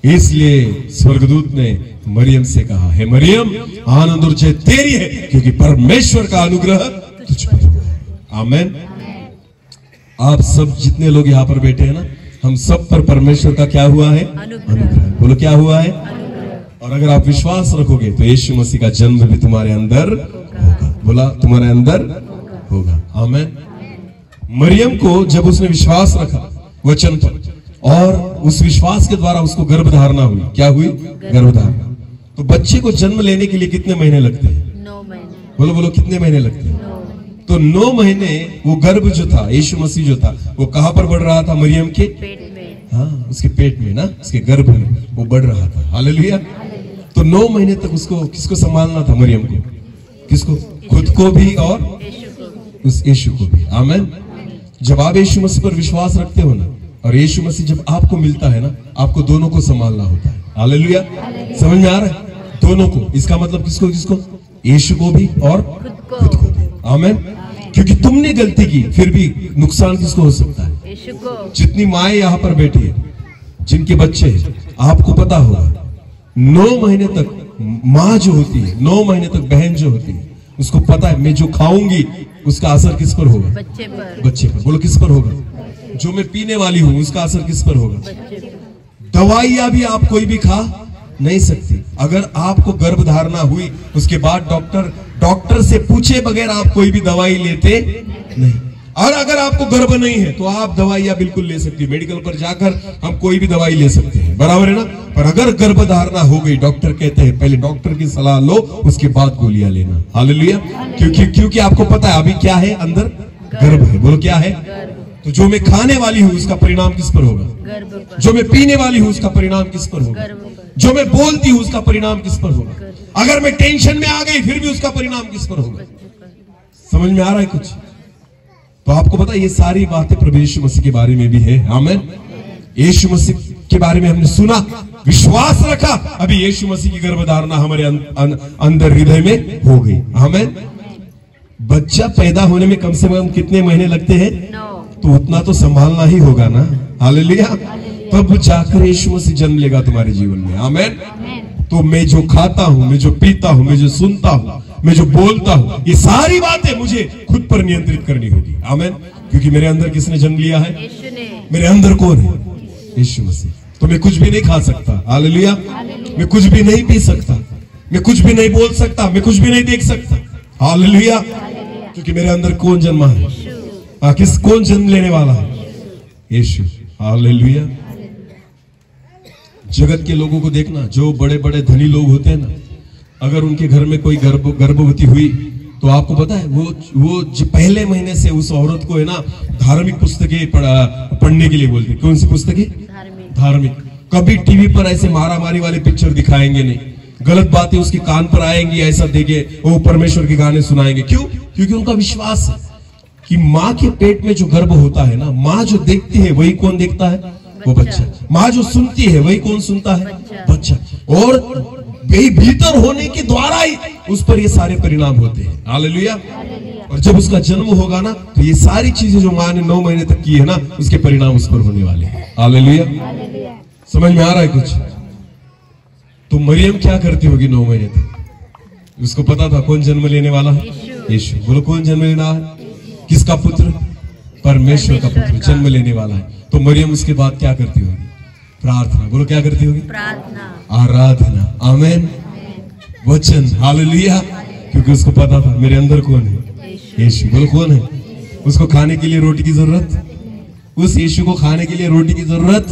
इसलिए स्वर्गदूत ने मरियम से कहा, हे मरियम, आनंद और जय तेरी है, क्योंकि परमेश्वर का अनुग्रह तुझ पर हुआ है। आमीन। आप सब जितने लोग यहाँ पर बैठे हैं ना, हम सब पर परमेश्वर का क्या हुआ है? अनुग्रह। बोलो क्या हुआ है? और अगर आप विश्वास रखोगे तो यीशु मसीह का जन्म भी तुम्हारे अंदर होगा। बोला तुम्हारे अंदर होगा। आमीन। मरियम को जब उसने विश्वास रखा वचन पर, और उस विश्वास के द्वारा उसको गर्भधारणा हुई। क्या हुई? गर्भधारणा। तो बच्चे को जन्म लेने के लिए कितने महीने लगते हैं? 9 महीने। बोलो कितने महीने लगते हैं? तो 9 महीने वो गर्भ जो था, यीशु मसीह जो था, वो कहां पर बढ़ रहा था? मरियम के पेट में। हाँ, उसके पेट में ना, उसके गर्भ में वो बढ़ रहा था। हालेलुया। तो 9 महीने तक उसको किसको संभालना था? मरियम को। किसको? खुद को भी और उस यीशु को भी। आमीन। जब आप यीशु मसीह पर विश्वास रखते हो ना, और यीशु मसीह जब आपको मिलता है ना, आपको दोनों को संभालना होता है। हालेलुया। समझ में आ रहा है? दोनों को। इसका मतलब किसको? यीशु को भी और खुद को भी। आमीन। क्योंकि तुमने गलती की, फिर भी नुकसान किसको हो सकता है? यीशु को। जितनी माएं यहाँ पर बैठी है, जिनके बच्चे हैं, आपको पता होगा 9 महीने तक माँ जो होती है, 9 महीने तक बहन जो होती है, उसको पता है मैं जो खाऊंगी उसका असर किस पर होगा? बच्चे पर। बोलो किस पर होगा? जो मैं पीने वाली हूं उसका असर किस पर होगा? दवाइयां भी आप कोई भी खा नहीं सकती। अगर आपको गर्भधारणा हुई, उसके बाद डॉक्टर से पूछे बगैर आप कोई भी दवाई लेते नहीं। और अगर आपको गर्भ नहीं है तो आप दवाइयां बिल्कुल ले सकती है, मेडिकल पर जाकर हम कोई भी दवाई ले सकते हैं, बराबर है ना। पर अगर गर्भधारणा हो गई, डॉक्टर कहते हैं पहले डॉक्टर की सलाह लो, उसके बाद गोलियां लेना। हालेलुया। क्योंकि आपको पता है अभी क्या है, अंदर गर्भ है। बोलो क्या है? तो जो मैं खाने वाली हूं उसका परिणाम किस पर होगा? गर्भ पर। जो मैं पीने वाली हूं उसका परिणाम किस पर होगा? गर्भ पर। जो मैं बोलती हूं उसका परिणाम किस पर होगा? अगर मैं टेंशन में आ गई फिर भी उसका परिणाम किस पर होगा? समझ में आ रहा है कुछ? तो आपको पता है ये सारी बातें प्रभु यीशु मसीह के बारे में भी है। आमीन। यीशु मसीह के बारे में हमने सुना, विश्वास रखा, अभी यीशु मसीह की गर्भधारणा हमारे अंदर हृदय में हो गई। आमीन। बच्चा पैदा होने में कम से कम कितने महीने लगते हैं? 9। तो उतना तो संभालना ही होगा ना। हालेलुया। तब जाकर यीशु मसीह जन्म लेगा तुम्हारे जीवन में। आमीन। तो मैं जो खाता हूं, मैं जो पीता हूं, मैं जो सुनता हूं, मैं जो बोलता हूं, ये सारी बातें मुझे खुद पर नियंत्रित करनी होगी। आमीन। क्योंकि मेरे अंदर किसने जन्म लिया है? यीशु ने। मेरे अंदर कौन है? यीशु मसीह। तो मैं कुछ भी नहीं खा सकता। हालेलुया। मैं कुछ भी नहीं पी सकता, मैं कुछ भी नहीं बोल सकता, मैं कुछ भी नहीं देख सकता। हालेलुया। क्योंकि मेरे अंदर कौन जन्मा है? कौन जन्म लेने वाला है? यीशु। हालेलुया। जगत के लोगों को देखना, जो बड़े बड़े धनी लोग होते हैं ना, अगर उनके घर में कोई गर्भवती हुई तो आपको पता है वो पहले महीने से उस औरत को है ना धार्मिक पुस्तकें पढ़ने के लिए बोलते। कौन सी पुस्तकें? धार्मिक। कभी टीवी पर ऐसे मारा मारी वाले पिक्चर दिखाएंगे नहीं, गलत बातें उसके कान पर आएंगी, ऐसा देखे वो परमेश्वर के गाने सुनाएंगे। क्यों? क्योंकि उनका विश्वास है कि माँ के पेट में जो गर्भ होता है ना, माँ जो देखती है वही कौन देखता है? वो बच्चा। माँ जो सुनती है वही कौन सुनता है? बच्चा। और यही भीतर होने के द्वारा ही उस पर ये सारे परिणाम होते हैं। हालेलुया। और जब उसका जन्म होगा ना तो ये सारी चीजें जो माँ ने 9 महीने तक की है ना, उसके परिणाम उस पर होने वाले हैं। हालेलुया। समझ में आ रहा है कुछ? तो मरियम क्या करती होगी 9 महीने तक? उसको पता था कौन जन्म लेने वाला है? यीशु। बोलो कौन जन्म लेना है? किसका पुत्र? परमेश्वर का पुत्र जन्म लेने वाला है। तो मरियम उसके बाद क्या करती होगी? प्रार्थना। बोलो क्या करती होगी? प्रार्थना, आराधना। आमीन। वचन। हालेलुया। क्योंकि उसको पता था मेरे अंदर कौन है? यीशु। बोलो कौन है? उसको खाने के लिए रोटी की जरूरत, उस यीशु को खाने के लिए रोटी की जरूरत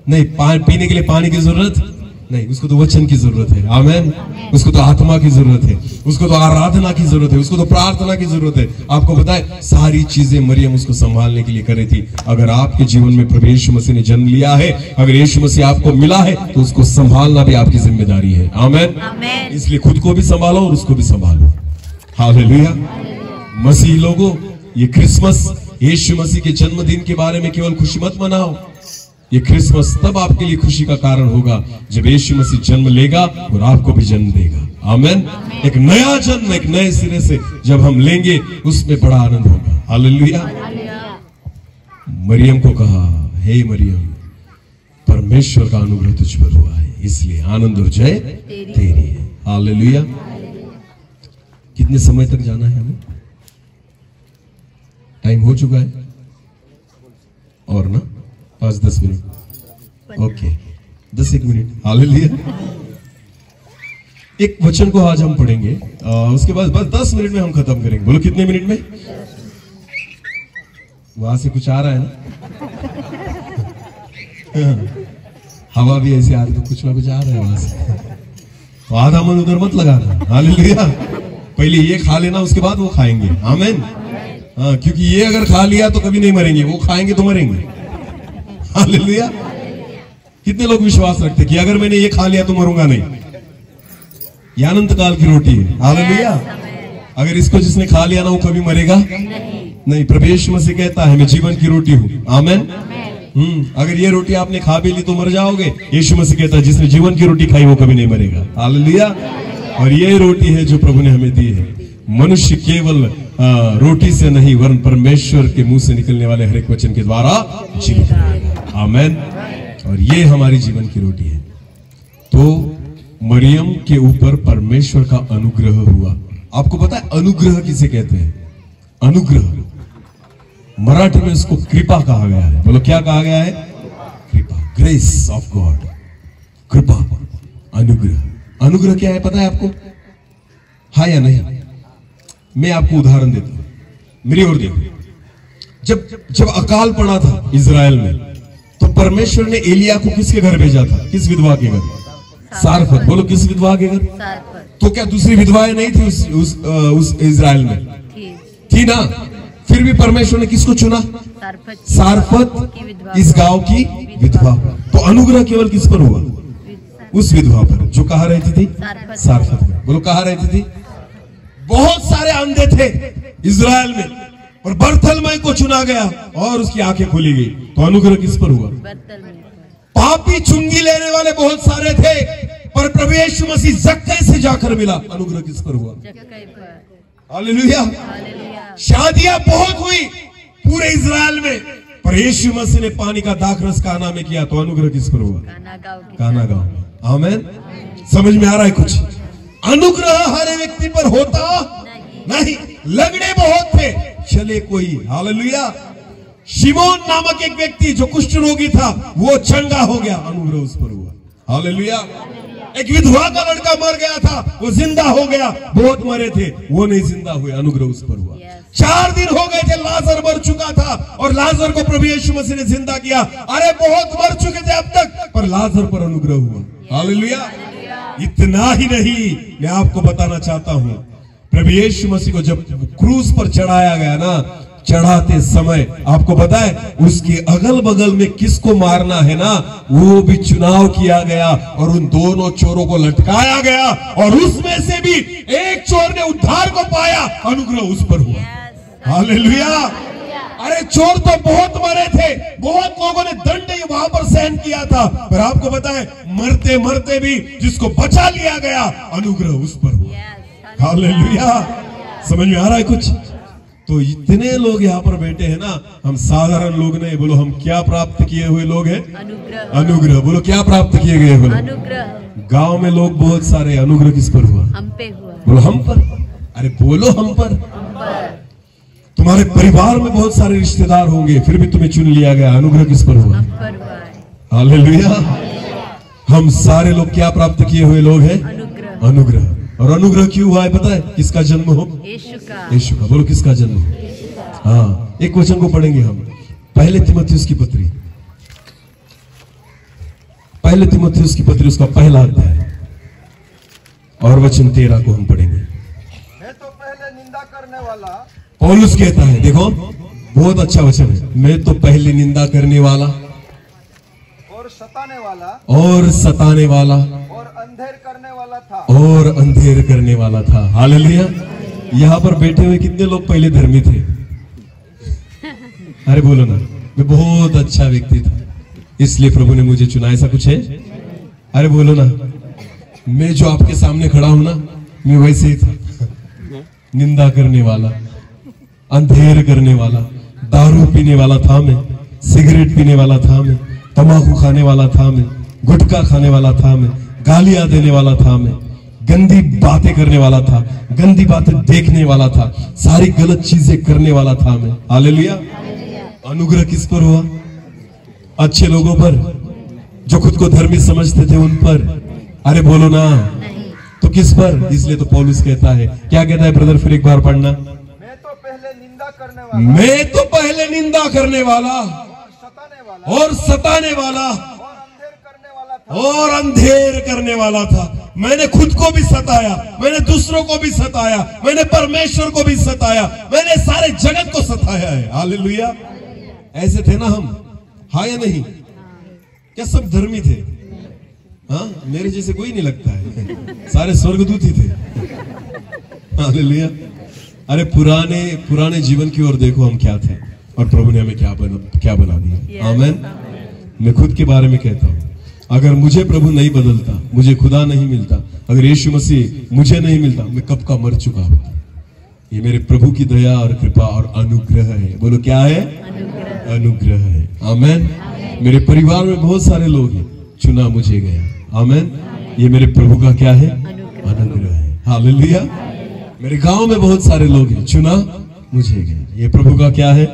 नहीं, पीने के लिए पानी की जरूरत नहीं, उसको तो वचन की जरूरत है। आमीन। उसको तो आत्मा की जरूरत है, उसको तो आराधना की जरूरत है, उसको तो प्रार्थना की जरूरत है। आपको पता है सारी चीजें मरियम उसको संभालने के लिए कर रही थी। अगर आपके जीवन में प्रभु यीशु मसीह ने जन्म लिया है, अगर यीशु मसीह आपको मिला है, तो उसको संभालना भी आपकी जिम्मेदारी है। आमीन। इसलिए खुद को भी संभालो और उसको भी संभालो। हालेलुया। मसीह लोगों, ये क्रिसमस, यीशु मसीह के जन्मदिन के बारे में केवल खुशी मत मनाओ। ये क्रिसमस तब आपके लिए खुशी का कारण होगा जब यीशु मसीह जन्म लेगा और आपको भी जन्म देगा। आमीन। एक नया जन्म, एक नए सिरे से जब हम लेंगे, उसमें बड़ा आनंद होगा। हालेलुया। मरियम को कहा, हे मरियम, परमेश्वर का अनुग्रह तुझ पर हुआ है, इसलिए आनंद और जय तेरी है। हालेलुया। कितने समय तक जाना है हमें? टाइम हो चुका है और ना 5-10 मिनट। Okay, 10-1 minute. हालेलुया। एक वचन को आज हम पढ़ेंगे, उसके बाद बस 10 मिनट में हम खत्म करेंगे। बोलो कितने मिनट में? वहां से कुछ आ रहा है ना? हवा भी ऐसे आ रही, तो कुछ ना कुछ आ रहा है वहां से। तो आधा मन उधर मत लगाना। हालेलुया। पहले ये खा लेना, उसके बाद वो खाएंगे। आमीन। हाँ, क्योंकि ये अगर खा लिया तो कभी नहीं मरेंगे, वो खाएंगे तो मरेंगे। हालेलुया। कितने लोग विश्वास रखते कि अगर मैंने ये खा लिया तो मरूंगा नहीं? ये अनंत काल की रोटी है। हालेलुया। अगर इसको जिसने खा लिया ना, वो कभी मरेगा नहीं। प्रभु यीशु मसीह कहता है मैं जीवन की रोटी हूं। आमीन। अगर ये रोटी आपने खा भी ली तो मर जाओगे। यीशु मसीह कहता है जिसने जीवन की रोटी खाई वो कभी नहीं मरेगा। हालेलुया। और ये रोटी है जो प्रभु ने हमें दी है। मनुष्य केवल रोटी से नहीं वरन परमेश्वर के मुंह से निकलने वाले हर एक वचन के द्वारा जीवित रहेगा। आमीन। और ये हमारी जीवन की रोटी है। तो मरियम के ऊपर परमेश्वर का अनुग्रह हुआ। आपको पता है अनुग्रह किसे कहते हैं? अनुग्रह मराठी में इसको कृपा कहा गया है। बोलो क्या कहा गया है? कृपा, ग्रेस ऑफ गॉड। कृपा, अनुग्रह। अनुग्रह क्या है पता है आपको? हाँ या नहीं? मैं आपको उदाहरण देता हूं, मेरी ओर देखो। जब जब अकाल पड़ा था इजराइल में, तो परमेश्वर ने एलिया को किसके घर भेजा था? किस विधवा के घर? सारफत। बोलो किस विधवा के घर? सारफत तो क्या दूसरी विधवाएं नहीं थी उस इजराइल में? थी ना। फिर भी परमेश्वर ने किसको चुना? सारफत, की विधवा, इस गांव की विधवा। तो अनुग्रह केवल किस पर हुआ? उस विधवा पर, जो कहाँ रहती थी? सारफत में। बोलो कहाँ रहती थी? बहुत सारे अंधे थे इजराइल में, और बर्थलमै को चुना गया और उसकी आंखें खोली गई। तो अनुग्रह किस पर हुआ? पापी चुंगी लेने वाले बहुत सारे थे, पर प्रभु यीशु मसीह जक्कै से जाकर मिला। अनुग्रह किस पर हुआ? हालेलुया। शादियां बहुत हुई पूरे इजराइल में, पर यीशु मसीह ने पानी का दाखरस काना में किया। तो अनुग्रह किस पर हुआ? काना गांव में। आमेन। समझ में आ रहा है कुछ? अनुग्रह हर व्यक्ति पर होता नहीं। लगड़े बहुत थे, चले कोई। हालेलुया। शिमोन नामक एक व्यक्ति जो कुष्ठ रोगी था, वो चंगा हो गया। अनुग्रह उस पर हुआ। हालेलुया। एक विधवा का लड़का मर गया था, वो जिंदा हो गया। बहुत मरे थे, वो नहीं जिंदा हुए। अनुग्रह उस पर हुआ। 4 दिन हो गए थे, लाजर मर चुका था, और लाजर को प्रभु यीशु मसीह ने जिंदा किया। अरे बहुत मर चुके थे अब तक, पर लाजर पर अनुग्रह हुआ। हालेलुया। इतना ही नहीं, मैं आपको बताना चाहता हूं, प्रभु यीशु मसीह को जब क्रूस पर चढ़ाया गया ना, चढ़ाते समय आपको पता है उसके अगल बगल में किसको मारना है ना, वो भी चुनाव किया गया, और उन दोनों चोरों को लटकाया गया, और उसमें से भी एक चोर ने उद्धार को पाया। अनुग्रह उस पर हुआ। हालेलुया। अरे चोर तो बहुत मरे थे, बहुत लोगों ने दंड वहां पर सहन किया था, पर आपको पता है मरते मरते भी जिसको बचा लिया गया, अनुग्रह उस पर हुआ। हालेलुया। समझ में आ रहा है कुछ? तो इतने लोग यहाँ पर बैठे हैं ना, हम साधारण लोग नहीं। बोलो हम क्या प्राप्त किए हुए लोग हैं? अनुग्रह। बोलो क्या प्राप्त किए गए? बोलो अनुग्रह। गांव में लोग बहुत सारे, अनुग्रह किस पर हुआ? हम पे हुआ। बोलो हम पर। अरे बोलो हम पर। तुम्हारे परिवार में बहुत सारे रिश्तेदार होंगे, फिर भी तुम्हें चुन लिया गया। अनुग्रह किस पर हुआ? हालेलुया। हम सारे लोग क्या प्राप्त किए हुए लोग हैं? अनुग्रह। और अनुग्रह क्यों हुआ है पता है? किसका जन्म हो? यीशु का। बोलो किसका जन्म हो? हाँ, एक वचन को पढ़ेंगे हम, पहले तीमुथियुस की पत्री, पहले तीमुथियुस की पत्री, उसका पहला अध्याय और वचन 13 को हम पढ़ेंगे। मैं तो पहले निंदा करने वाला, पौलुस कहता है, देखो बहुत अच्छा वचन है, मैं तो पहले निंदा करने वाला और सताने वाला, और सताने वाला, और अंधेर करने वाला था, और अंधेर करने वाला था। हालेलुया। यहाँ पर बैठे हुए कितने लोग पहले धर्मी थे? अरे बोलो ना, मैं बहुत अच्छा व्यक्ति था इसलिए प्रभु ने मुझे चुना, ऐसा कुछ है? अरे बोलो ना, मैं जो आपके सामने खड़ा हूं ना, मैं वैसे ही था। निंदा करने वाला, अंधेर करने वाला, दारू पीने वाला था मैं, सिगरेट पीने वाला था मैं, तंबाकू खाने वाला था मैं, गुटखा खाने वाला था मैं, गालियां देने वाला था मैं, गंदी बातें करने वाला था, गंदी बातें देखने वाला था, सारी गलत चीजें करने वाला था मैं। हालेलुया। अनुग्रह किस पर हुआ? अच्छे लोगों पर, जो खुद को धर्मी समझते थे उन पर। अरे बोलो ना, तो किस पर? इसलिए तो पौलुस कहता है, क्या कहता है ब्रदर? फिर एक बार पढ़ना। मैं तो पहले निंदा करने वाला, मैं तो पहले निंदा करने वाला, और सताने वाला, और अंधेर करने वाला था। मैंने खुद को भी सताया, मैंने दूसरों को भी सताया, मैंने परमेश्वर को भी सताया, मैंने सारे जगत को सताया है। हालेलुया। ऐसे थे ना हम, हाँ या नहीं? क्या सब धर्मी थे? हाँ, मेरे जैसे कोई नहीं लगता है, सारे स्वर्गदूत ही थे। हालेलुया। अरे पुराने जीवन की ओर देखो, हम क्या थे और प्रभु ने हमें क्या बना दिया। आमीन। मैं खुद के बारे में कहता हूं, अगर मुझे प्रभु नहीं बदलता, मुझे खुदा नहीं मिलता, अगर यीशु मसीह मुझे नहीं मिलता, मैं कब का मर चुका होता। ये मेरे प्रभु की दया और कृपा और अनुग्रह है। बोलो क्या है? अनुग्रह है। आमीन। मेरे परिवार में बहुत सारे लोग हैं, चुना मुझे गया। आमीन। ये मेरे प्रभु का क्या है? अनुग्रह है। हालेलुया। मेरे गांव में बहुत सारे लोग हैं, चुना मुझे गया। ये प्रभु का क्या है?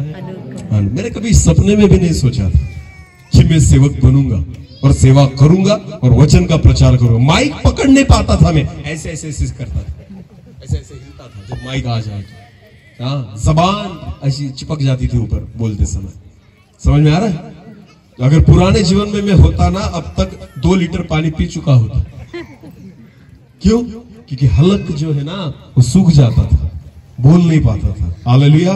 मैंने कभी सपने में भी नहीं सोचा था कि मैं सेवक बनूंगा और सेवा करूंगा और वचन का प्रचार करूंगा। माइक पकड़ नहीं पाता था मैं, ऐसे ऐसे ऐसे करता था, ऐसे ऐसे हिलता था जब माइक आ जाए। हाँ, जबान ऐसी चिपक जाती थी ऊपर बोलते समय। समझ में आ रहा है? अगर पुराने जीवन में मैं होता ना, अब तक 2 लीटर पानी पी चुका होता। क्यों? क्योंकि हलक जो है ना वो सूख जाता था, बोल नहीं पाता था। हालेलुया।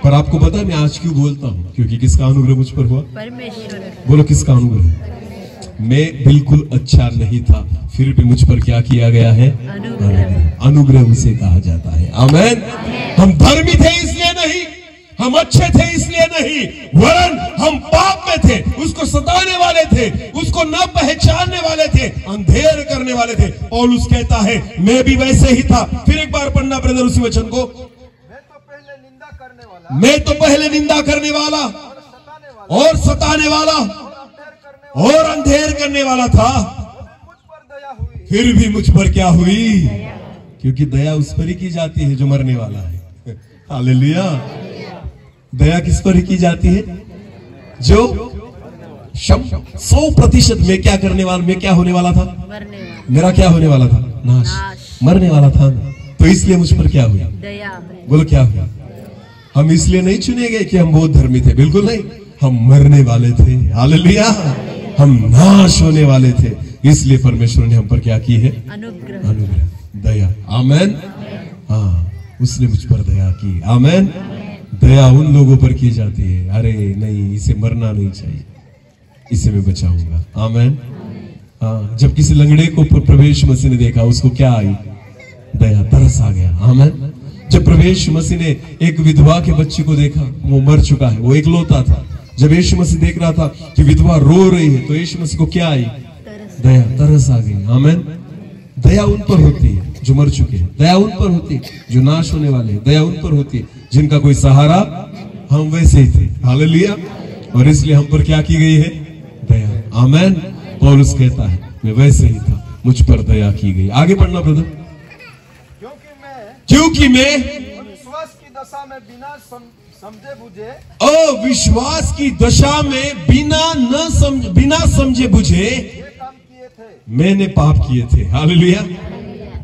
पर आपको पता है मैं आज क्यों बोलता हूँ? क्योंकि किसका अनुग्रह मुझ पर हुआ? परमेश्वर। बोलो किसका अनुग्रह? मैं बिल्कुल अच्छा नहीं था, फिर भी मुझ पर क्या किया गया है? अनुग्रह। अनुग्रह उसे कहा जाता है। आमेन। हम धर्मी थे इसलिए नहीं, हम अच्छे थे इसलिए नहीं, वरन हम पाप में थे, उसको सताने वाले थे, उसको न पहचानने वाले थे, अंधेर करने वाले थे। पौलुस कहता है मैं भी वैसे ही था। फिर एक बार पढ़ना ब्रदर उसी वचन को। मैं तो पहले निंदा करने वाला और सताने वाला और अंधेर करने वाला था, फिर भी मुझ पर क्या हुई? क्योंकि दया उस पर ही की जाती है जो मरने वाला है। हालेलुया। दया किस पर ही की जाती है? जो 100% में क्या करने वाला, मैं क्या होने वाला था? मरने वाला। मेरा क्या होने वाला था? नाश। मरने वाला था, तो इसलिए मुझ पर क्या हुई? दया। बोलो क्या हुआ? हम इसलिए नहीं चुने गए कि हम बहुत धर्मी थे, बिल्कुल नहीं। हम मरने वाले थे। हालेलुया। हम नाश होने वाले थे, इसलिए परमेश्वर ने हम पर क्या की है? अनुग्रह। अनुग्रह, दया। आमेन। हाँ, उसने मुझ पर दया की। आमेन। दया उन लोगों पर की जाती है, अरे नहीं इसे मरना नहीं चाहिए, इसे मैं बचाऊंगा। आमेन। हाँ, जब किसी लंगड़े को प्रवेश मसीह ने देखा, उसको क्या आई? दया, तरस आ गया। आमेन। जब प्रवेश मसीह ने एक विधवा के बच्चे को देखा, वो मर चुका है, वो एकलौता था, जब यीशु मसीह देख रहा था कि विधवा रो रही है, तो यीशु मसीह को क्या आई? दया, तरस आ गई। आमेन। दया उन पर होती है जो मर चुके हैं, दया उन पर होती है जो नाश होने वाले हैं, दया उन पर होती है जिनका कोई सहारा। हम वैसे ही थे। हालेलुया। और इसलिए हम पर क्या की गई है? दया। आमेन। पौलुस कहता है मैं वैसे ही था, मुझ पर दया की गई। आगे पढ़ना ब्रदर। क्योंकि मैं विश्वास की दशा में बिना समझे बुझे, अविश्वास की दशा में बिना समझे बुझे ये काम किए थे। मैंने पाप किए थे। हालेलुया।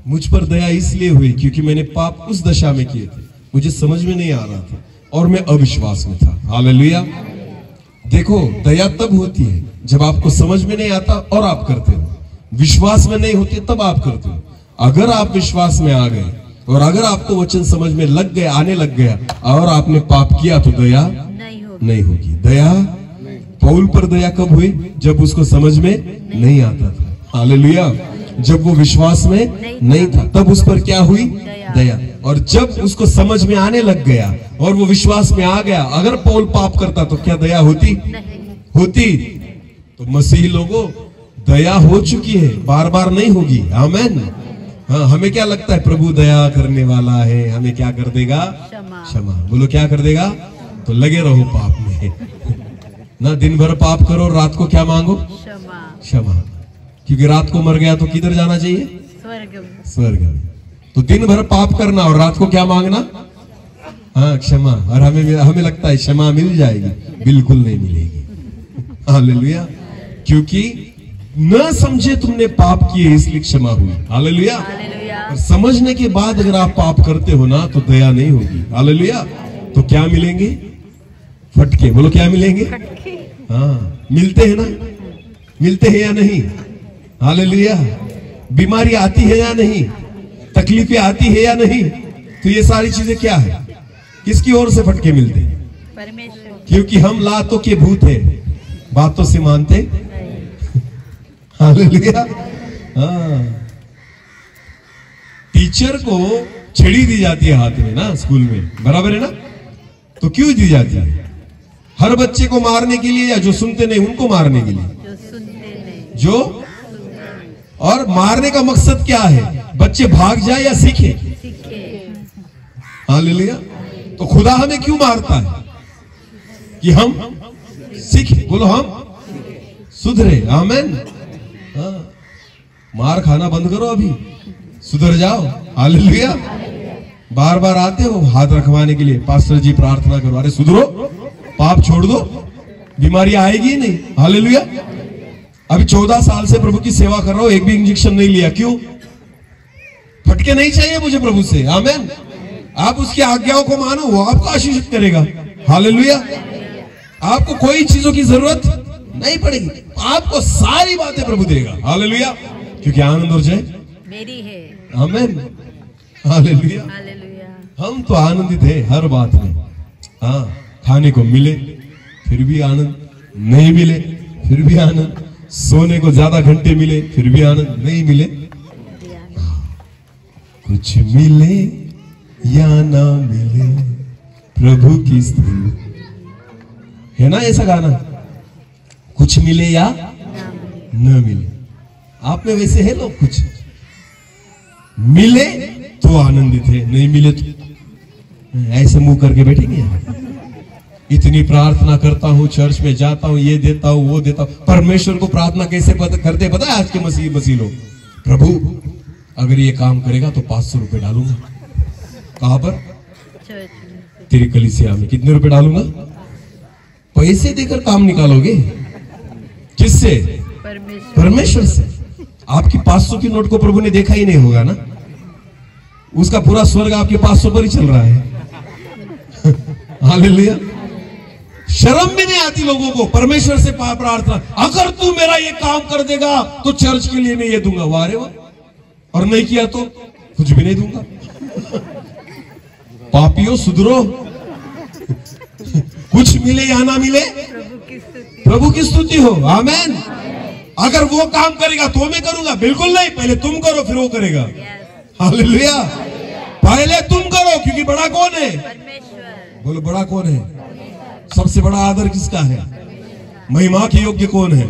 मुझ पर दया इसलिए हुई क्योंकि मैंने पाप उस दशा में किए थे, मुझे समझ में नहीं आ रहा था और मैं अविश्वास में था। हालेलुया। देखो, दया तब होती है जब आपको समझ में नहीं आता और आप करते हो, विश्वास में नहीं होती तब आप करते हो। अगर आप विश्वास में आ गए और अगर आपको वचन समझ में लग गया, आने लग गया और आपने पाप किया, तो दया नहीं होगी। दया, पौल पर दया कब हुई? जब उसको समझ में नहीं आता था। हालेलुया। जब वो विश्वास में नहीं था, तब उस पर क्या हुई? दया। और जब उसको समझ में आने लग गया और वो विश्वास में आ गया, अगर पौल पाप करता तो क्या दया होती? होती। तो मसीही लोगों, दया हो चुकी है, बार बार नहीं होगी। आमेन। हाँ, हमें क्या लगता है? प्रभु दया करने वाला है, हमें क्या कर देगा? क्षमा। बोलो क्या कर देगा? तो लगे रहो पाप में ना, दिन भर पाप करो, रात को क्या मांगो? क्षमा। क्योंकि रात को मर गया तो किधर जाना चाहिए? स्वर्ग में। तो दिन भर पाप करना और रात को क्या मांगना? हाँ, क्षमा। और हमें लगता है क्षमा मिल जाएगी, बिल्कुल नहीं मिलेगी। हालेलुया। क्योंकि न समझे तुमने पाप किए इसलिए क्षमा हुई। हालेलुया। और समझने के बाद अगर आप पाप करते हो ना, तो दया नहीं होगी। हालेलुया। तो क्या मिलेंगे? फटके। बोलो क्या मिलेंगे? हाँ, मिलते हैं ना? मिलते हैं या नहीं? हालेलुया। बीमारी आती है या नहीं? तकलीफें आती है या नहीं? तो ये सारी चीजें क्या है? किसकी ओर से फटके मिलते हैं? परमेश्वर। क्योंकि हम लातों के भूत हैं, बातों से मानते। हालेलुया। हाँ, टीचर को छड़ी दी जाती है हाथ में ना, स्कूल में, बराबर है ना? तो क्यों दी जाती है? हर बच्चे को मारने के लिए या जो सुनते नहीं उनको मारने के लिए? जो सुनते नहीं। जो और मारने का मकसद क्या है? बच्चे भाग जाए या सीखे? हालेलुया। तो खुदा हमें क्यों मारता है? कि हम सीखे। बोलो हम सुधरे। आमेन। हाँ, मार खाना बंद करो, अभी सुधर जाओ। हालेलुया। बार बार आते हो हाथ रखवाने के लिए, पास्टर जी प्रार्थना करो, अरे सुधरो, पाप छोड़ दो, बीमारी आएगी नहीं। हालेलुया। अभी 14 साल से प्रभु की सेवा कर रहा हूं, एक भी इंजेक्शन नहीं लिया। क्यों? फटके नहीं चाहिए मुझे प्रभु से। आमेन। आप उसकी आज्ञाओं को मानो, वो आपको आशीषित करेगा। हालेलुया। आपको कोई चीजों की जरूरत नहीं पड़ेगी, आपको सारी बातें प्रभु देगा। हालेलुया। क्योंकि आनंद और जय मेरी है। आमीन। हालेलुया। हालेलुया। हम तो आनंदित है हर बात में। हाँ, खाने को मिले फिर भी आनंद, नहीं मिले फिर भी आनंद, सोने को ज्यादा घंटे मिले फिर भी आनंद, नहीं मिले कुछ मिले या ना मिले प्रभु की स्तुति। है ना ऐसा गाना, कुछ मिले या न मिले। आप में वैसे है लोग, कुछ मिले तो आनंदित है, नहीं मिले तो ऐसे मुंह करके बैठेंगे। इतनी प्रार्थना करता हूं, चर्च में जाता हूं, ये देता हूं वो देता हूं। परमेश्वर को प्रार्थना कैसे करते पता है आज के मसीह लोग? प्रभु अगर ये काम करेगा तो 500 रुपए डालूंगा। कहां पर? चर्च में। तेरी कलीसिया में। कितने रुपए डालूंगा? पैसे देकर काम निकालोगे? किससे? परमेश्वर से। आपकी 500 की नोट को प्रभु ने देखा ही नहीं होगा ना, उसका पूरा स्वर्ग आपके 500 पर ही चल रहा है। हालेलुया। शर्म भी नहीं आती लोगों को परमेश्वर से प्रार्थना, अगर तू मेरा ये काम कर देगा तो चर्च के लिए मैं ये दूंगा। वाह रे वाह। और नहीं किया तो कुछ भी नहीं दूंगा। पापियों सुधरो। कुछ मिले या ना मिले प्रभु की स्तुति हो। आमीन। अगर वो काम करेगा तो मैं करूंगा? बिल्कुल नहीं, पहले तुम करो फिर वो करेगा। हालेलुया। पहले तुम करो, क्योंकि बड़ा कौन है? परमेश्वर। बोलो बड़ा कौन है? सबसे बड़ा आदर किसका है? महिमा के योग्य कौन है?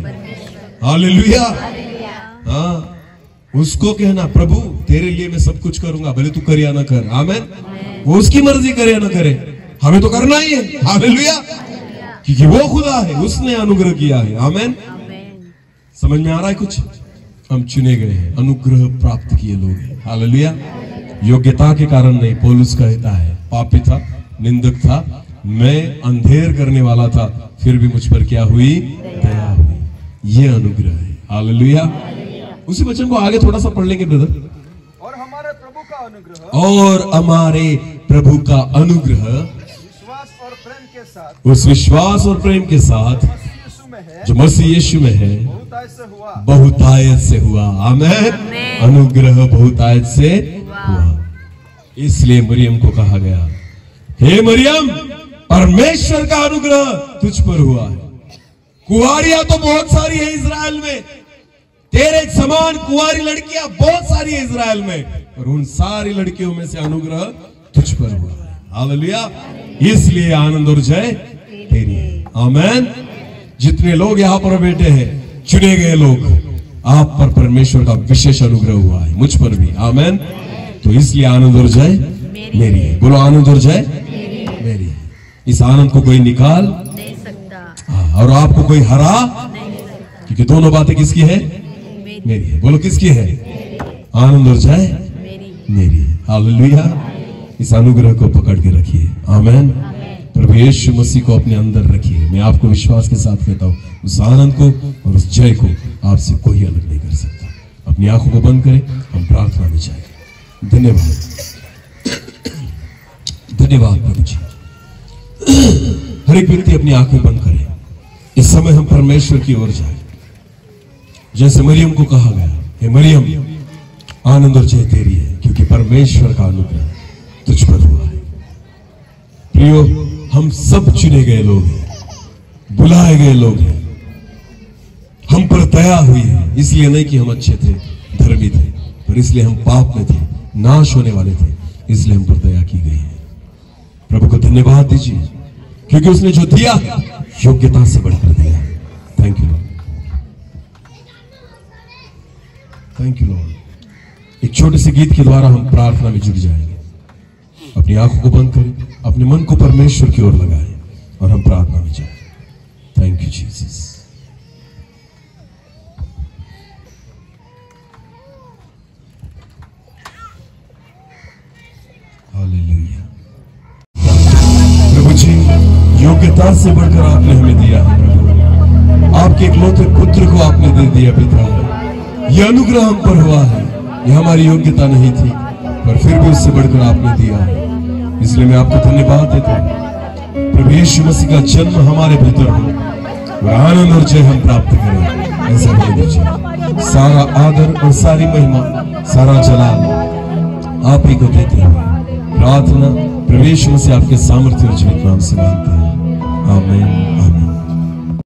हालेलुया। हाँ, उसको कहना प्रभु तेरे लिए मैं सब कुछ करूंगा, भले तू कर या ना कर। आमीन। वो उसकी मर्जी करे या ना करे, हमें तो करना ही है। हालेलुया। क्योंकि वो खुदा है, उसने अनुग्रह किया है। आमीन। समझ में आ रहा है कुछ? हम चुने गए हैं, अनुग्रह प्राप्त किए लोग हैं। हालेलुया। योग्यता के कारण नहीं। पौलुस कहता है पापी था, निंदक था, मैं अंधेर करने वाला था, फिर भी मुझ पर क्या हुई? दया हुई। ये अनुग्रह है। हालेलुया। उसी वचन को आगे थोड़ा सा पढ़ लेंगे ब्रदर। और हमारे प्रभु का अनुग्रह, और हमारे प्रभु का अनुग्रह विश्वास और प्रेम के साथ, उस विश्वास और प्रेम के साथ यीशु में है, जो मसीह यीशु में है, बहुतायत से हुआ। बहुतायत से हुआ। आमीन। अनुग्रह बहुतायत से हुआ। इसलिए मरियम को कहा गया, हे मरियम, परमेश्वर का अनुग्रह तुझ पर हुआ है। कुंवारियां तो बहुत सारी है इजराइल में, तेरे समान कुंवारी लड़कियां बहुत सारी है इजराइल में, और उन सारी लड़कियों में से अनुग्रह तुझ पर हुआ है। हालेलुया। इसलिए आनंद और जय तेरी है। आमीन। जितने लोग यहाँ पर बैठे हैं, चुने गए लोग, आप पर परमेश्वर का विशेष अनुग्रह हुआ है, मुझ पर भी। आमीन। तो इसलिए आनंद और जय मेरी है। बोलो आनंद और जय मेरी है। इस आनंद को कोई निकाल नहीं सकता, और आपको कोई हरा, नहीं सकता। क्योंकि दोनों बातें किसकी है? मेरी है। बोलो किसकी है? आनंद और जय मेरी है। हालेलुया। इस अनुग्रह को पकड़ के रखिए। आमीन। प्रभु यीशु मसीह को अपने अंदर रखिए। मैं आपको विश्वास के साथ कहता हूं, उस आनंद को और उस जय को आपसे कोई अलग नहीं कर सकता। अपनी आंखों को बंद करें, हम प्रार्थना में जाएंगे। धन्यवाद, धन्यवाद प्रभु जी। हर एक व्यक्ति अपनी आंखें बंद करे। इस समय हम परमेश्वर की ओर जाए। जैसे मरियम को कहा गया, हे मरियम, आनंद और जय तेरी है, क्योंकि परमेश्वर का अनुग्रह तुझ पर हुआ है। प्रियो, हम सब चुने गए लोग हैं, बुलाए गए लोग हैं। हम पर दया हुई है, इसलिए नहीं कि हम अच्छे थे, धर्मी थे, पर इसलिए हम पाप में थे, नाश होने वाले थे, इसलिए हम पर दया की गई है। प्रभु को धन्यवाद दीजिए, क्योंकि उसने जो दिया योग्यता से बढ़कर दिया। Thank you Lord, thank you Lord. एक छोटे से गीत के द्वारा हम प्रार्थना में जुड़ जाएंगे। अपनी आंखों को बंद करें, अपने मन को परमेश्वर की ओर लगाएं और हम प्रार्थना में जाएं। Thank you Jesus. हालेलुया। प्रभु जी, योग्यता से बढ़कर आपने हमें दिया है। आपके इकलौते पुत्र को आपने दे दिया पिता। यह अनुग्रह हम पर हुआ है, यह हमारी योग्यता नहीं थी, पर फिर भी उससे बढ़कर आपने दिया है। इसलिए मैं आपको धन्यवाद देता हूँ। प्रभु यीशु मसीह का जन्म हमारे भीतर हो और आनंद और जय हम प्राप्त करें, ऐसा बोल दीजिए। सारा आदर और सारी महिमा, सारा जलाल आप ही को देते हैं। प्रार्थना प्रभु यीशु मसीह आपके सामर्थ्य और जीवित नाम से मांगते हैं, आमीन आमीन।